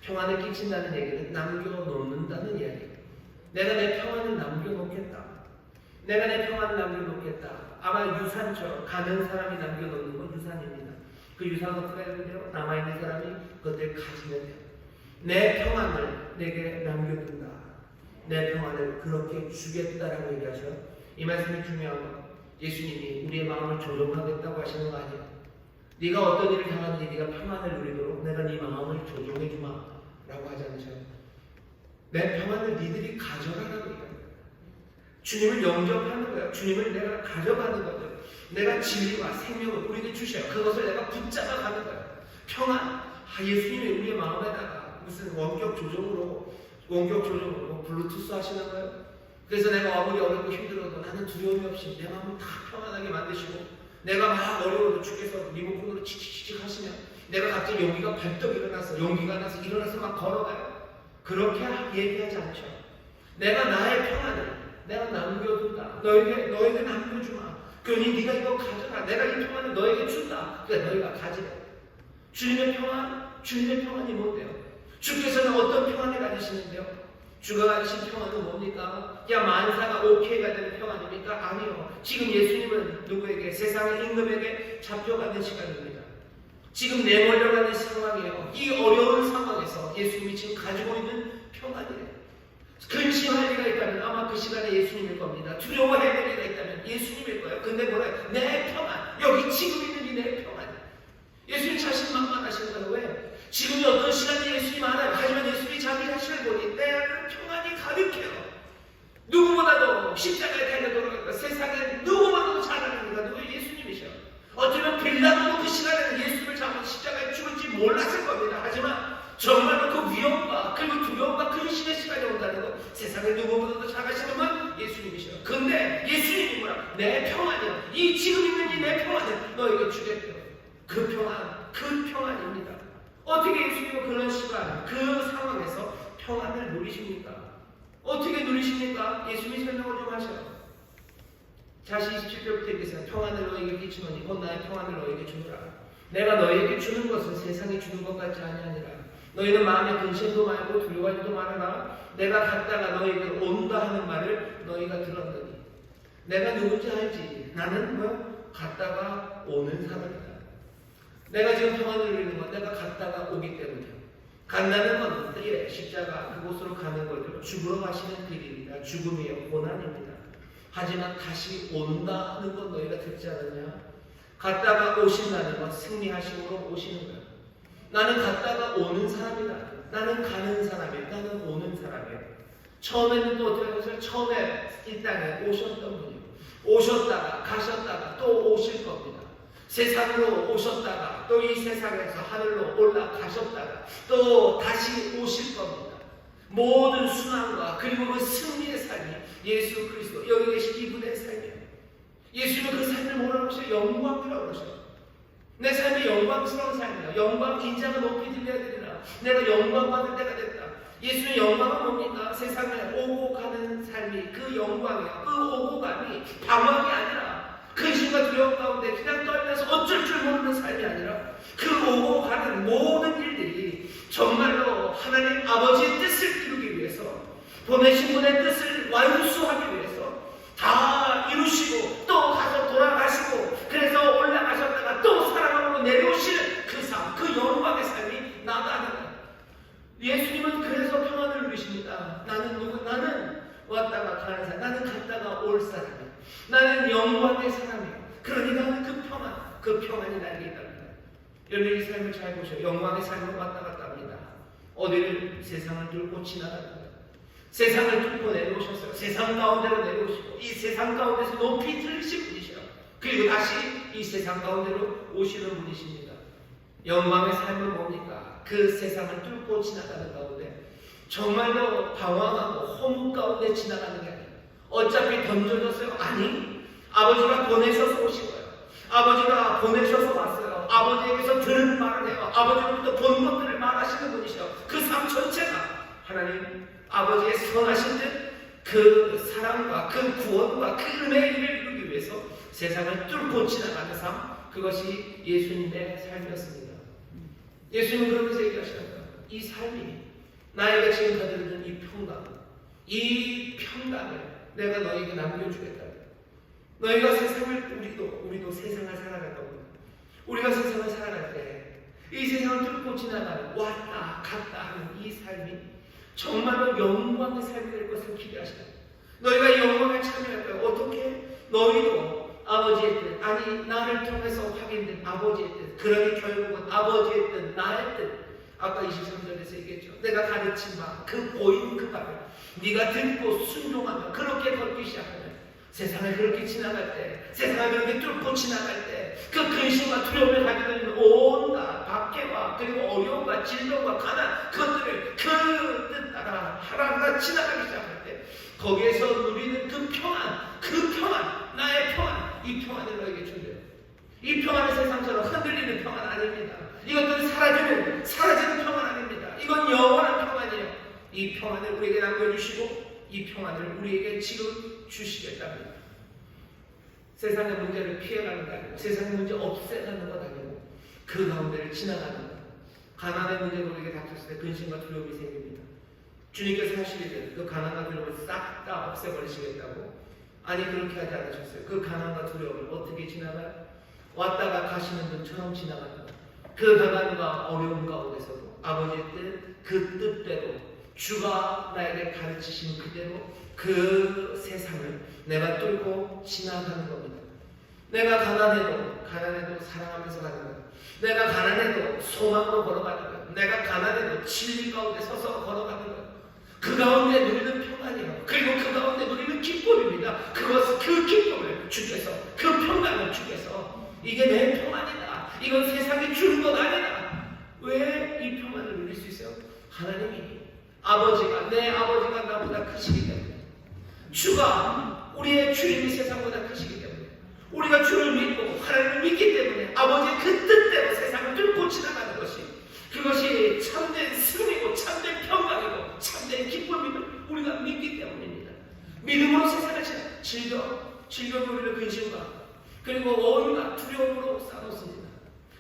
평안을 끼친다는 얘기는 남겨놓는다는 이야기예요. 내가 내 평안을 남겨놓겠다. 내가 내 평안을 남겨놓겠다. 아마 유산처럼 가는 사람이 남겨놓는 건 유산입니다. 그 유산은 어떻게 되는데요? 남아있는 사람이 그것을 가지면 돼요. 내 평안을 내게 남겨둔다. 내 평안을 그렇게 주겠다라고 얘기하셔요. 이 말씀이 중요한 건 예수님이 우리의 마음을 조종하겠다고 하시는 거 아니에요. 네가 어떤 일을 당하는지 네가 평안을 누리도록 내가 네 마음을 조종해주마 내 평안을 니들이 가져가라고 얘기합니다. 주님을 영접하는 거예요. 주님을 내가 가져가는 거죠. 내가 진리와 생명을 우리에게 주셔요. 그것을 내가 붙잡아 가는 거예요. 평안. 예수님이 우리의 마음에다가 무슨 원격 조정으로 블루투스 하시는 거예요. 그래서 내가 아무리 어렵고 힘들어도 나는 두려움이 없이 내 마음을 다 평안하게 만드시고, 내가 막 어려워도 주께서 리모컨으로 치치치치 하시면 내가 갑자기 용기가 발떡 용기가 나서 일어나서 막 걸어가요. 그렇게 얘기하지 않죠. 내가 나의 평안을 내가 남겨둔다. 너에게 남겨주마. 그러니 네가 이거 가져라. 내가 이 평안을 너에게 준다. 그러니까 너희가 가지라. 주님의 평안이 뭔데요? 주께서는 어떤 평안을 가지시는데요? 주가 가지신 평안은 뭡니까? 야, 만사가 오케이가 되는 평안입니까? 아니요. 지금 예수님은 누구에게? 세상의 임금에게 잡혀가는 시간입니다. 지금 내몰려가는 상황이에요. 이 어려운 상황에서 예수님이 지금 가지고 있는 평안이에요. 근심할 리가 있다면 아마 그 시간에 예수님일 겁니다. 두려워해야 될 리가 있다면 예수님일 거예요. 근데 뭐래요? 내 평안. 여기 지금 있는 이 내 평안. 예수님 자신만만하신 거예요. 왜? 지금이 어떤 시간이 예수님 알아요. 하지만 예수님이 자기 자신을 보니 내 안에 평안이 가득해요. 누구보다도 십자가에 달려 돌아가니까 세상에 누구보다도 잘 아는 이가 누구? 예수님이셔. 어쩌면 빌라도도 그 시간에는 예수님을 잡아서 십자가에 죽을지 몰랐을 겁니다. 하지만 정말로 그 위험과 그리고 두려움과 근심의 시간이 온다는 것, 세상에 누구보다도 잘하시는 분 예수님이셔요. 근데 예수님이 뭐라? 내 평안이요. 이 지금 있는 이 내 평안을 너에게 주겠대요. 그 평안입니다. 어떻게 예수님은 그런 시간, 그 상황에서 평안을 누리십니까? 어떻게 누리십니까? 예수님이 설명을 좀 하셔요. 다시 27절부터 얘기했어요. 평안을 너에게 끼치노니 곧 나의 평안을 너에게 주노라. 내가 너에게 주는 것은 세상이 주는 것 같지 아니하니라. 너희는 마음에 근심도 말고 두려워하지도 말아라. 내가 갔다가 너희에게 온다 하는 말을 너희가 들었느니. 내가 누군지 알지? 나는 갔다가 오는 사람이다. 내가 지금 평안을 누리는 건 내가 갔다가 오기 때문이에요. 간다는 건 십자가 그곳으로 가는 거죠. 죽으러 가시는 길입니다. 죽음이에요. 고난입니다. 하지만 다시 온다는 건 너희가 듣지 않았냐? 갔다가 오신다는 건 승리하심으로 오시는 거예요. 나는 갔다가 오는 사람이다. 나는 가는 사람이에요. 나는 오는 사람이에요. 처음에는 또 어떻게 하셨어요? 처음에 이 땅에 오셨던 분이에요. 오셨다가 가셨다가 또 오실 겁니다. 세상으로 오셨다가 또 이 세상에서 하늘로 올라가셨다가 또 다시 오실 겁니다. 모든 순환과 그리고 그 승리의 삶이 예수 그리스도 여기 계신 이분의 삶이에요. 예수님은 그 삶을 뭐라고 하셔요? 영광이라고 하셔요. 내 삶이 영광스러운 삶이야. 영광 인자가 높이 들려야 되리라. 내가 영광 받을 때가 됐다. 예수의 영광은 뭡니까? 세상에 오고 가는 삶이 그 영광이에요. 그 오고 감이 방황이 아니라 근심과 두려움 가운데 그냥 떨면서 어쩔 줄 모르는 삶이 아니라 그 오고 가는 모든 일들이 정말로 하나님 아버지의 뜻을 이루기 위해서, 보내신 분의 뜻을 완수하기 위해서 다 이루시고 또 가서 돌아가시고 그래서 올라가셨다가 또 사랑으로 내려오시는 그 삶, 그 영광의 삶이 나다는 거예요. 예수님은 그래서 평안을 누리십니다. 나는 누구? 나는 왔다가 가는 사람, 나는 갔다가 올 사람이야. 나는 영광의 사람이에요. 그러니 나는 그 평안이 나에게 있답니다. 여러분 이 삶을 잘 보셔요. 영광의 삶으로 왔다 갔다 합니다. 어디를 세상을 뚫고 지나갑니다. 세상을 뚫고 내려오셨어요. 세상 가운데로 내려오시고 이 세상 가운데서 높이 들으신 분이셔요. 그리고 다시 이 세상 가운데로 오시는 분이십니다. 영광의 삶은 뭡니까? 그 세상을 뚫고 지나가는 가운데 정말로 방황하고 허무 가운데 지나가는 게 아니에요. 어차피 던져졌어요? 아니, 아버지가 보내셔서 오신 거예요. 아버지가 보내셔서 왔어요. 아버지에게서 들은 말을 해요. 아버지로부터 본 것들을 말하시는 분이셔요. 그 삶 전체가 하나님 아버지의 선하신 뜻, 그 사랑과 그 구원과 그 은혜의 일을 이루기 위해서 세상을 뚫고 지나가는 삶, 그것이 예수님의 삶이었습니다. 예수님은 그러면서 얘기하시는 거예요. 이 삶이 나에게 지금 가지는 이 평강을 내가 너에게 남겨주겠다. 너희가 세상을, 우리도 세상을 살아갈 겁니다. 우리가 세상을 살아갈 때 이 세상을 뚫고 지나가는 왔다 갔다 하는 이 삶이 정말로 영광의 삶이 될 것을 기대하시는 너희가 이 영광에 참여할 거예요. 어떻게? 너희도 아버지의 뜻, 아니 나를 통해서 확인된 아버지의 뜻, 그러니 결국은 아버지의 뜻, 나의 뜻, 아까 23절에 13절에서 얘기했죠. 내가 가르친 바 그 보이는 그 바를 네가 듣고 순종하며 그렇게 걷기 시작하면 세상을 그렇게 지나갈 때, 세상을 그렇게 뚫고 지나갈 때 그 근심과 두려움을 가지고 있는 온갖 박해와 그리고 어려움과 질병과 가난 그것들을 그 뜻 따라 하나하나 지나가기 시작할 때 거기에서 누리는 그 평안, 나의 평안, 이 평안을 너에게 준대요. 이 평안은 세상처럼 흔들리는 평안 아닙니다. 이것들은 사라지는 평안 아닙니다. 이건 영원한 평안이에요. 이 평안을 우리에게 남겨주시고 이 평안을 우리에게 지금 주시겠답니다. 세상의 문제를 피해가는 거 아니고 세상의 문제 없애가는 것 아니고 그 가운데를 지나가는 것. 가난의 문제로 우리에게 닥쳤을 때 근심과 두려움이 생깁니다. 주님께서 하시기를 그 가난과 두려움을 싹 다 없애버리시겠다고? 아니, 그렇게 하지 않으셨어요. 그 가난과 두려움을 어떻게 지나가요? 왔다가 가시는 분처럼 지나가는 것. 그 가난과 어려움 가운데서도 아버지의 뜻, 그 뜻대로 주가 나에게 가르치신 그대로 그 세상을 내가 뚫고 지나가는 겁니다. 내가 가난해도 사랑하면서 가는 거예요. 내가 가난해도 소망으로 걸어가는 거예요. 내가 가난해도 진리 가운데 서서 걸어가는 거예요. 그 가운데 누리는 평안이에요. 그리고 그 가운데 누리는 기쁨입니다. 그 기쁨을 주께서, 그 평안을 주께서 이게 내 평안이다. 이건 세상이 주는 것 아니다. 왜 이 평안을 누릴 수 있어요? 하나님이 내 아버지가 나보다 크시기 때문에, 주가 우리의 주님이 세상보다 크시기 때문에, 우리가 주를 믿고 하나님을 믿기 때문에 아버지의 그 뜻대로 세상을 뚫고 지나가는 것이, 그것이 참된 승리고 참된 평강이고 참된 기쁨임을 우리가 믿기 때문입니다. 믿음으로 세상을 질병 우리를 근심과 그리고 온갖 두려움으로 싸놓습니다.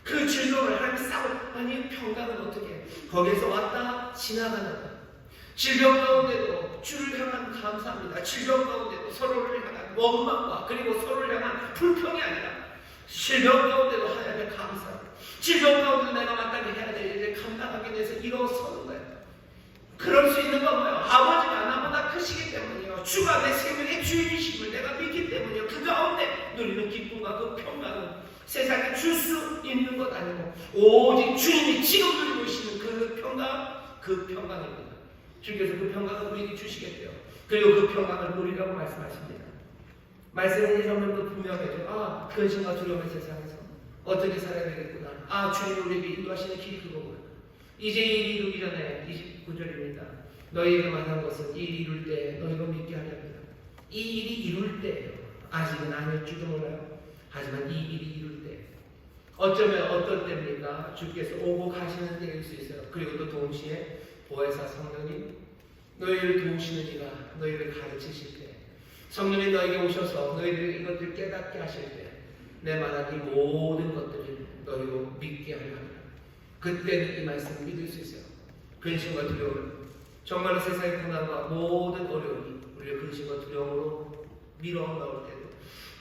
그 질병을 하나님 싸고, 아니 평강은 어떻게 거기에서 왔다 지나가는 것. 질병 가운데도 주를 향한 감사합니다. 질병 가운데도 서로를 향한 원망과 그리고 서로를 향한 불평이 아니라 질병 가운데도 하나님의 감사합니다. 질병 가운데도 내가 마땅히 해야 될 일을 감당하기 위해서 일어서는 거예요. 그럴 수 있는 건 뭐예요? 아버지가 나보다 크시기 때문이에요. 주가 내 생명의 주인이심을 내가 믿기 때문이에요. 그 가운데 누리는 기쁨과 그 평강은 세상에 줄 수 있는 것 아니고 오직 주님이 지금 누리고 계시는 그 평강입니다. 주께서 그 평강을 우리에게 주시겠대요. 그리고 그 평강을 누리라고 말씀하십니다. 말씀은 이러면도 분명해져. 근심과 두려움의 세상에서 어떻게 살아야 되겠구나. 주님이 우리에게 인도하시는 길이 그거구나. 이제 이 이루기 전에 29절입니다. 너희에게 말한 것은 이 일이 이룰 때 너희가 믿게 하렵니다. 이 일이 이룰 때예요. 아직은 아닐지도 몰라요. 하지만 이 일이 이룰 때, 어쩌면 어떤 때입니까? 주께서 오고 가시는 때일 수 있어요. 그리고 또 동시에 보혜사 성령님, 너희를 도우시는 이가 너희를 가르치실 때, 성령이 너에게 오셔서 너희들 이것들 깨닫게 하실 때, 내 말한 이 모든 것들을 너희로 믿게 하려 합니다. 그때는 이 말씀을 믿을 수 있어요. 근심과 두려움, 정말로 세상의 고난과 모든 어려움이 우리를 근심과 두려움으로 밀어넣을 때도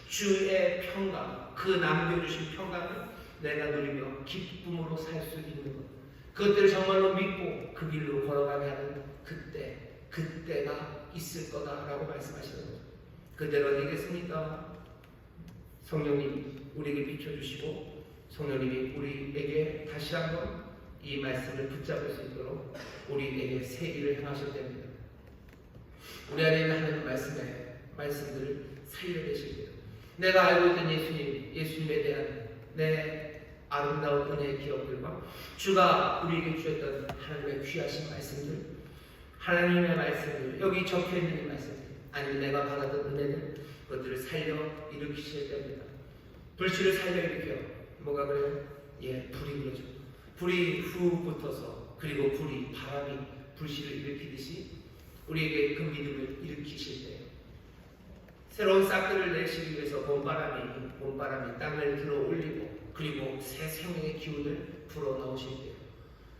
주의 평강, 그 남겨주신 평강을 내가 누리며 기쁨으로 살 수 있는 것, 그것들을 정말로 믿고 그 길로 걸어가게 하는 그때가 있을 거다라고 말씀하시는 거죠. 그때는 어디겠습니까? 성령님 우리에게 비춰주시고 성령님이 우리에게 다시 한번 이 말씀을 붙잡을 수 있도록 우리에게 새 일을 행하실 때입니다. 우리 안에 있는 하나님의 말씀들을 살려내실 때요. 내가 알고 있는 예수님에 대한 내 아름다운 은혜의 기억들과 주가 우리에게 주셨던 하나님의 귀하신 말씀들, 하나님의 말씀들, 여기 적혀있는 이 말씀들, 아니면 내가 받았던 은혜들, 그것들을 살려 일으키실 때입니다. 불씨를 살려 일으켜. 뭐가 그래요? 불이 그러죠. 불이 후 붙어서, 그리고 바람이 불씨를 일으키듯이 우리에게 그 믿음을 일으키실 때예요. 새로운 싹들을 내시기 위해서 봄바람이 땅을 들어 올리고, 그리고 새 생명의 기운을 불어넣으실 때예요.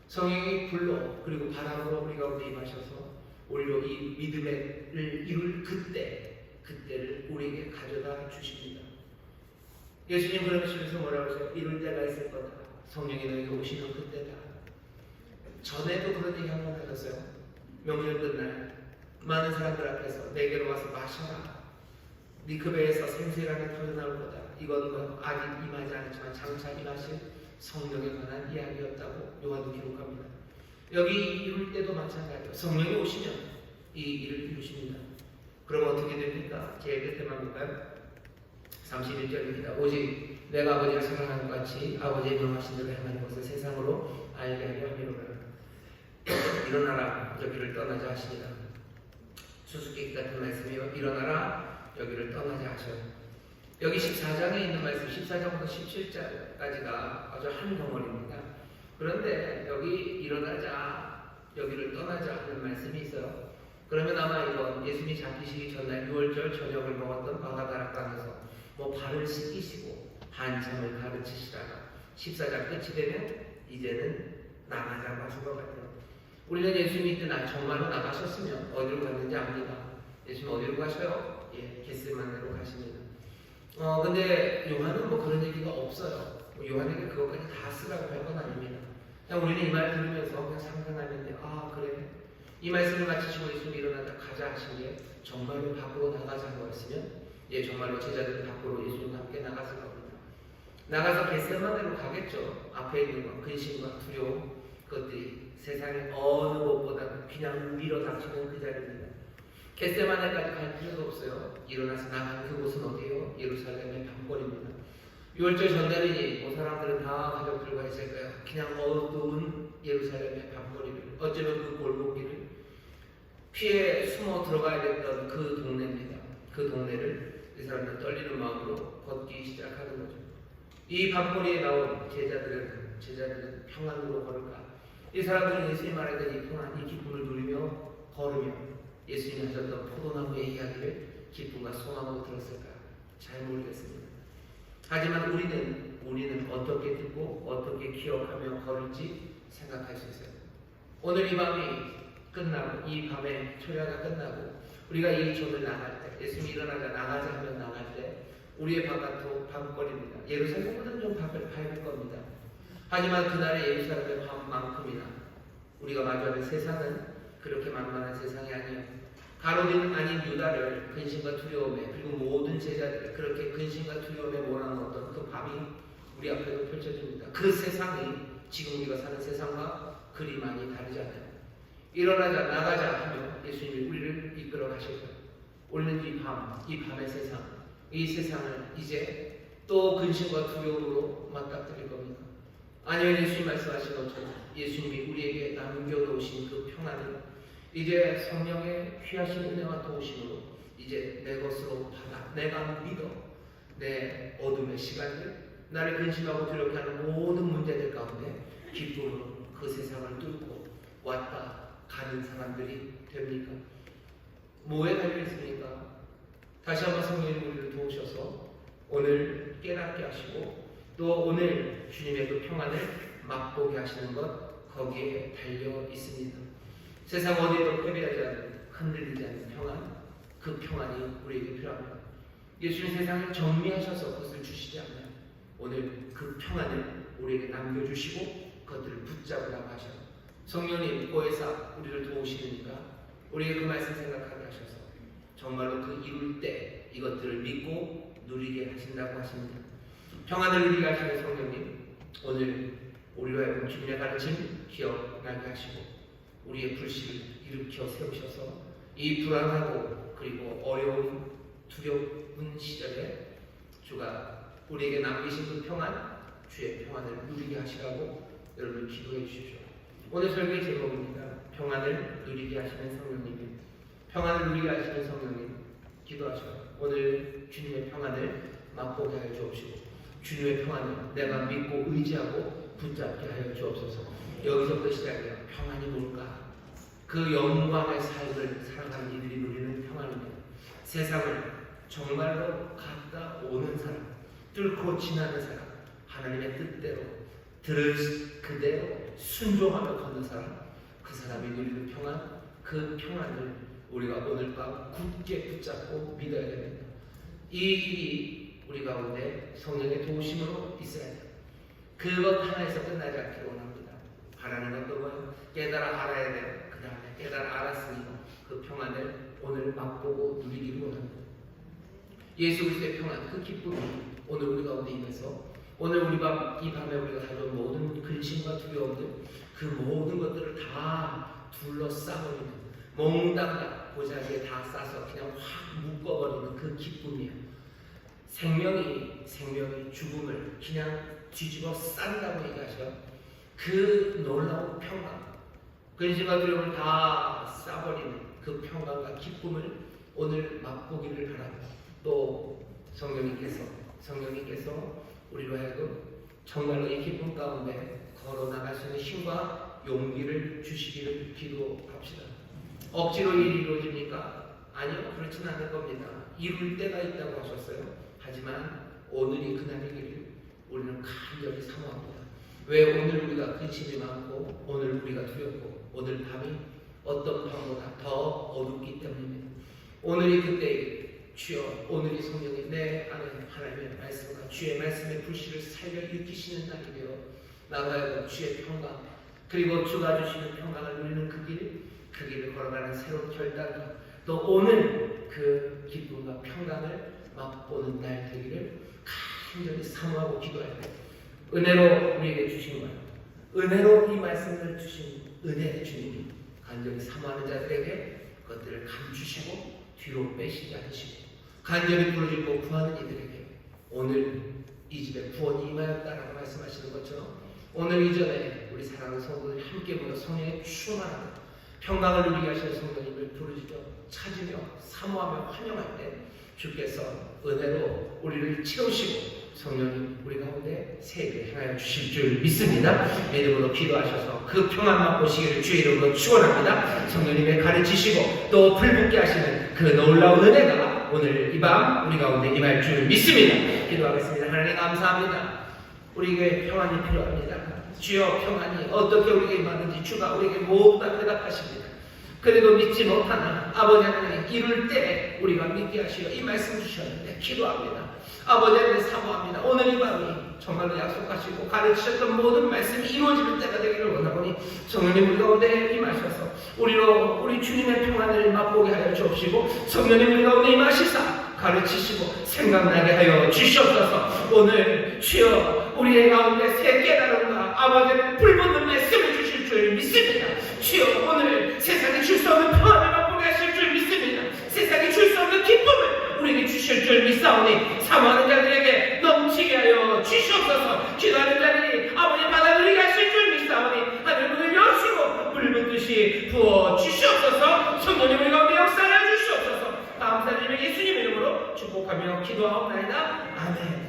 성령이 불로 그리고 바람으로 우리 가운데 임하셔서 오히려 이 믿음을 이룰 그때를 우리에게 가져다 주십니다. 예수님 그러시면서 뭐라고 하세요? 이룰 때가 있을 거다. 성령이 너희가 오시는 그때다. 전에도 그런 얘기 한번 하셨어요. 명절 끝날 많은 사람들 앞에서 내게로 와서 마셔라. 네 그 배에서 생생하게 터져나올 거다. 이건 아직 임하지 않았지만 장차 임하실 성령에 관한 이야기였다고 요한은 기록합니다. 여기 이룰 때도 마찬가지예요. 성령이 오시면 이 일을 이루십니다. 그럼 어떻게 됩니까? 제일 끝에만 볼까요? 31절입니다. 오직 내가 아버지를 사랑하는 것 같이 아버지의 명하신 대로 행하는 것을 세상으로 알게 하려 함이로라. 일어나라 여기를 떠나자 하시니라. 수수께끼 같은 말씀이요. 일어나라 여기를 떠나자 하셔요. 여기 14장에 있는 말씀 14장부터 17장까지가 아주 한 덩어리입니다. 그런데 여기 일어나자 여기를 떠나자 하는 말씀이 있어요. 그러면 아마 이건 예수님이 잡히시기 전날 6월절 저녁을 먹었던 바가다락방에서 발을 씻기시고 한참을 가르치시다가 14장 끝이 되면 이제는 나가자고 하신 것 같아요. 우리는 예수 믿는 날 정말로 나가셨으면 어디로 갔는지 압니다. 예수님 어디로 가셔요? 겟세마네로 가십니다. 근데 요한은 그런 얘기가 없어요. 요한에게 그것까지 다 쓰라고 할 건 아닙니다. 그냥 우리는 이 말 들으면서 그냥 상상하는데 그래. 이 말씀을 마치시고 예수님 일어나자 가자 하신 게 정말로 밖으로 나가자는 거였으면 정말로 제자들은 밖으로 예수님과 함께 나갔을 겁니다. 나가서 겟세마네로 가겠죠. 앞에 있는 건 근심과 두려움, 그것들이 세상의 어느 곳보다는 그냥 밀어닥치는 그 자리입니다. 겟세마네까지 갈 필요도 없어요. 일어나서 나간 그곳은 어디예요? 예루살렘의 밤거리입니다. 6월절 전날이니 사람들은 다 가족들과 있을까요? 그냥 어두운 예루살렘의 밤거리를 어쩌면 그 골목길을 피해 숨어 들어가야 됐던 그 동네입니다. 그 동네를 이 사람들은 떨리는 마음으로 걷기 시작하는 거죠. 이 밤거리에 나온 제자들은 평안으로 걸을까? 이 사람들은 예수님 말했던 이 평안, 이 기쁨을 누리며 걸으며 예수님이 하셨던 포도나무의 이야기를 기쁨과 소망으로 들었을까? 잘 모르겠습니다. 하지만 우리는 어떻게 듣고 어떻게 기억하며 걸을지 생각할 수 있어요. 오늘 이 밤이 끝나고 이 밤에 초야가 끝나고 우리가 이 조를 나갈 때 예수님이 일어나자 나가자 하면 나갈 때 우리의 바깥도 밤거리입니다. 예루살렘보다는 좀 밝을 겁니다. 하지만 그날의 예루살렘의 밤만큼이나 우리가 마주하는 세상은 그렇게 만만한 세상이 아니에요. 가룟 아닌 유다를 근심과 두려움에 그리고 모든 제자들을 그렇게 근심과 두려움에 몰아넣었던 그 밤이 우리 앞에도 펼쳐집니다. 그 세상이 지금 우리가 사는 세상과 그리 많이 다르잖아요. 일어나자 나가자 하며 예수님이 우리를 이끌어 가실 거예요. 우리는 이 밤의 세상, 이 세상을 이제 또 근심과 두려움으로 맞닥뜨릴 겁니다. 아니면 예수님 말씀하신 것처럼 예수님이 우리에게 남겨놓으신 그 평안을 이제 성령의 귀하신 은혜와 도우심으로 이제 내 것으로 받아 내가 믿어 내 어둠의 시간들 나를 근심하고 두렵게 하는 모든 문제들 가운데 기쁨으로 그 세상을 뚫고 왔다 가는 사람들이 됩니까? 뭐에 달려있습니까? 다시 한번 성령이 우리를 도우셔서 오늘 깨닫게 하시고 또 오늘 주님의 그 평안을 맛보게 하시는 것 거기에 달려 있습니다. 세상 어디에도 패배하지 않는 흔들리지 않는 평안, 그 평안이 우리에게 필요합니다. 예수님 세상을 정리하셔서 그것을 주시지 않나요? 오늘 그 평안을 우리에게 남겨주시고 그것들을 붙잡으라고 하셔요. 성령님 보혜사 우리를 도우시니까 우리에게 그 말씀 생각하게 하셔서 정말로 그 이룰 때 이것들을 믿고 누리게 하신다고 하십니다. 평안을 누리게 하시는 성령님 오늘 우리로 하여금 주님의 가르침 기억나게 하시고 우리의 불씨를 일으켜 세우셔서 이 불안하고 그리고 어려운 두려운 시절에 주가 우리에게 남기신 그 평안 주의 평안을 누리게 하시라고 여러분 기도해 주십시오. 오늘 설교의 제목입니다. 평안을 누리게 하시는 성령님. 평안을 누리게 하시는 성령님 기도하셔요. 오늘 주님의 평안을 맛보게 하여 주옵시고 주님의 평안을 내가 믿고 의지하고 붙잡게 하여 주옵소서. 여기서부터 시작해요. 평안이 뭘까? 그 영광의 삶을 살아가는 이들이 누리는 평안입니다. 세상을 정말로 갔다 오는 사람, 뚫고 지나는 사람, 하나님의 뜻대로 들을 그대로 순종하며 걷는 사람, 그 사람이 누리는 평안, 그 평안을 우리가 오늘 밤 굳게 붙잡고 믿어야 됩니다. 이 일이 우리 가운데 성령의 도우심으로 있어야 돼요. 그것 하나에서 끝나지 않기를 원합니다. 바라는 것도 뭐예요? 깨달아 알아야 돼요. 그 다음에 깨달아 알았으니 그 평안을 오늘 맛보고 누리기를 원합니다. 예수 그리스도의 평안, 그 기쁨이 오늘 우리 가운데 임해서 오늘 이 밤에 우리가 가져온 모든 근심과 두려움들 그 모든 것들을 다 다 둘러싸버리는, 몽땅 고자기에 다 싸서 그냥 확 묶어버리는 그 기쁨이에요. 생명이 죽음을 그냥 뒤집어 싼다고 얘기하죠. 그 놀라운 평강, 근심과 두려움을 다 싸버리는 그 평강과 기쁨을 오늘 맛보기를 바랍니다. 또 성령님께서 우리로 하여금 정말로 이 기쁨 가운데 걸어나갈 수 있는 힘과 용기를 주시기를 기도합시다. 억지로 일이 이루어집니까? 아니요, 그렇진 않을 겁니다. 이룰 때가 있다고 하셨어요. 하지만 오늘이 그날이기를 우리는 간절히 사모합니다. 왜 오늘 우리가 근심이 많고 오늘 우리가 두렵고 오늘 밤이 어떤 밤보다 더 어둡기 때문입니다. 오늘이 그때 주여, 오늘이 성령이 내 안에 하나님의 말씀과 주의 말씀의 불씨를 살려 일으키시는 날이 되어 나가야 주의 평강, 그리고 주가 주시는 평강을 누리는 그 길을 걸어가는 새로운 결단이, 또 오늘 그 기쁨과 평강을 맛보는 날 되기를 간절히 사모하고 기도할 때 은혜로 우리에게 주신 것, 은혜로 이 말씀을 주신 은혜의 주님이 간절히 사모하는 자들에게 그것들을 감추시고 뒤로 빼시지 않으시고 간절히 부르짖고 구하는 이들에게 오늘 이 집에 구원이 임하였다라고 말씀하시는 것처럼 오늘 이전에 우리 사랑하는 성도들이 함께 모여 성령의 충만하고 평강을 누리게 하시는 성도님을 부르짖어 찾으며 사모하며 환영할 때 주께서 은혜로 우리를 채우시고 성령님 우리 가운데 새 일을 행하여 주실 줄 믿습니다. 믿음으로 기도하셔서 그 평안 맛보시기를 주의 이름으로 축원합니다. 성령님의 가르치시고 또 불붙게 하시는 그 놀라운 은혜가 오늘 이 밤 우리 가운데 임할 줄 믿습니다. 기도하겠습니다. 하나님 감사합니다. 우리에게 평안이 필요합니다. 주여, 평안이 어떻게 우리에게 임하는지 주가 우리에게 모두 다 대답하십니다. 그래도 믿지 못하나 아버지 하나님 이룰 때 우리가 믿게 하시어 이 말씀 주셨는데 기도합니다. 아버지 하나님 사모합니다. 오늘 이 밤이 정말로 약속하시고 가르치셨던 모든 말씀이 이루어지는 때가 되기를 원하오니 성령님 우리 가운데 임하셔서 우리 주님의 평안을 맛보게 하여 주옵시고 성령님 우리 가운데 임하시사 가르치시고 생각나게 하여 주시옵소서. 오늘 주여 우리의 가운데 새 깨달음과 아버지의 불붙는 말씀을 주실 줄 믿습니다. 주여 오늘 세상에 줄 수 없는 평안을 맛보게 하실 줄 믿습니다. 세상에 줄 수 없는 기쁨을 우리에게 주실 줄 믿사오니 사모하는 자들에게 넘치게 하여 주시옵소서. 기도하는 자들이 아버지 받아들이게 하실 줄 믿사오니 하늘 문을 여시고 불붙듯이 부어 주시옵소서. 성령님 우리 가운데 역사하여 주시옵소서. 감사드리며 예수님 이름으로 축복하며 기도하옵나이다. 아멘.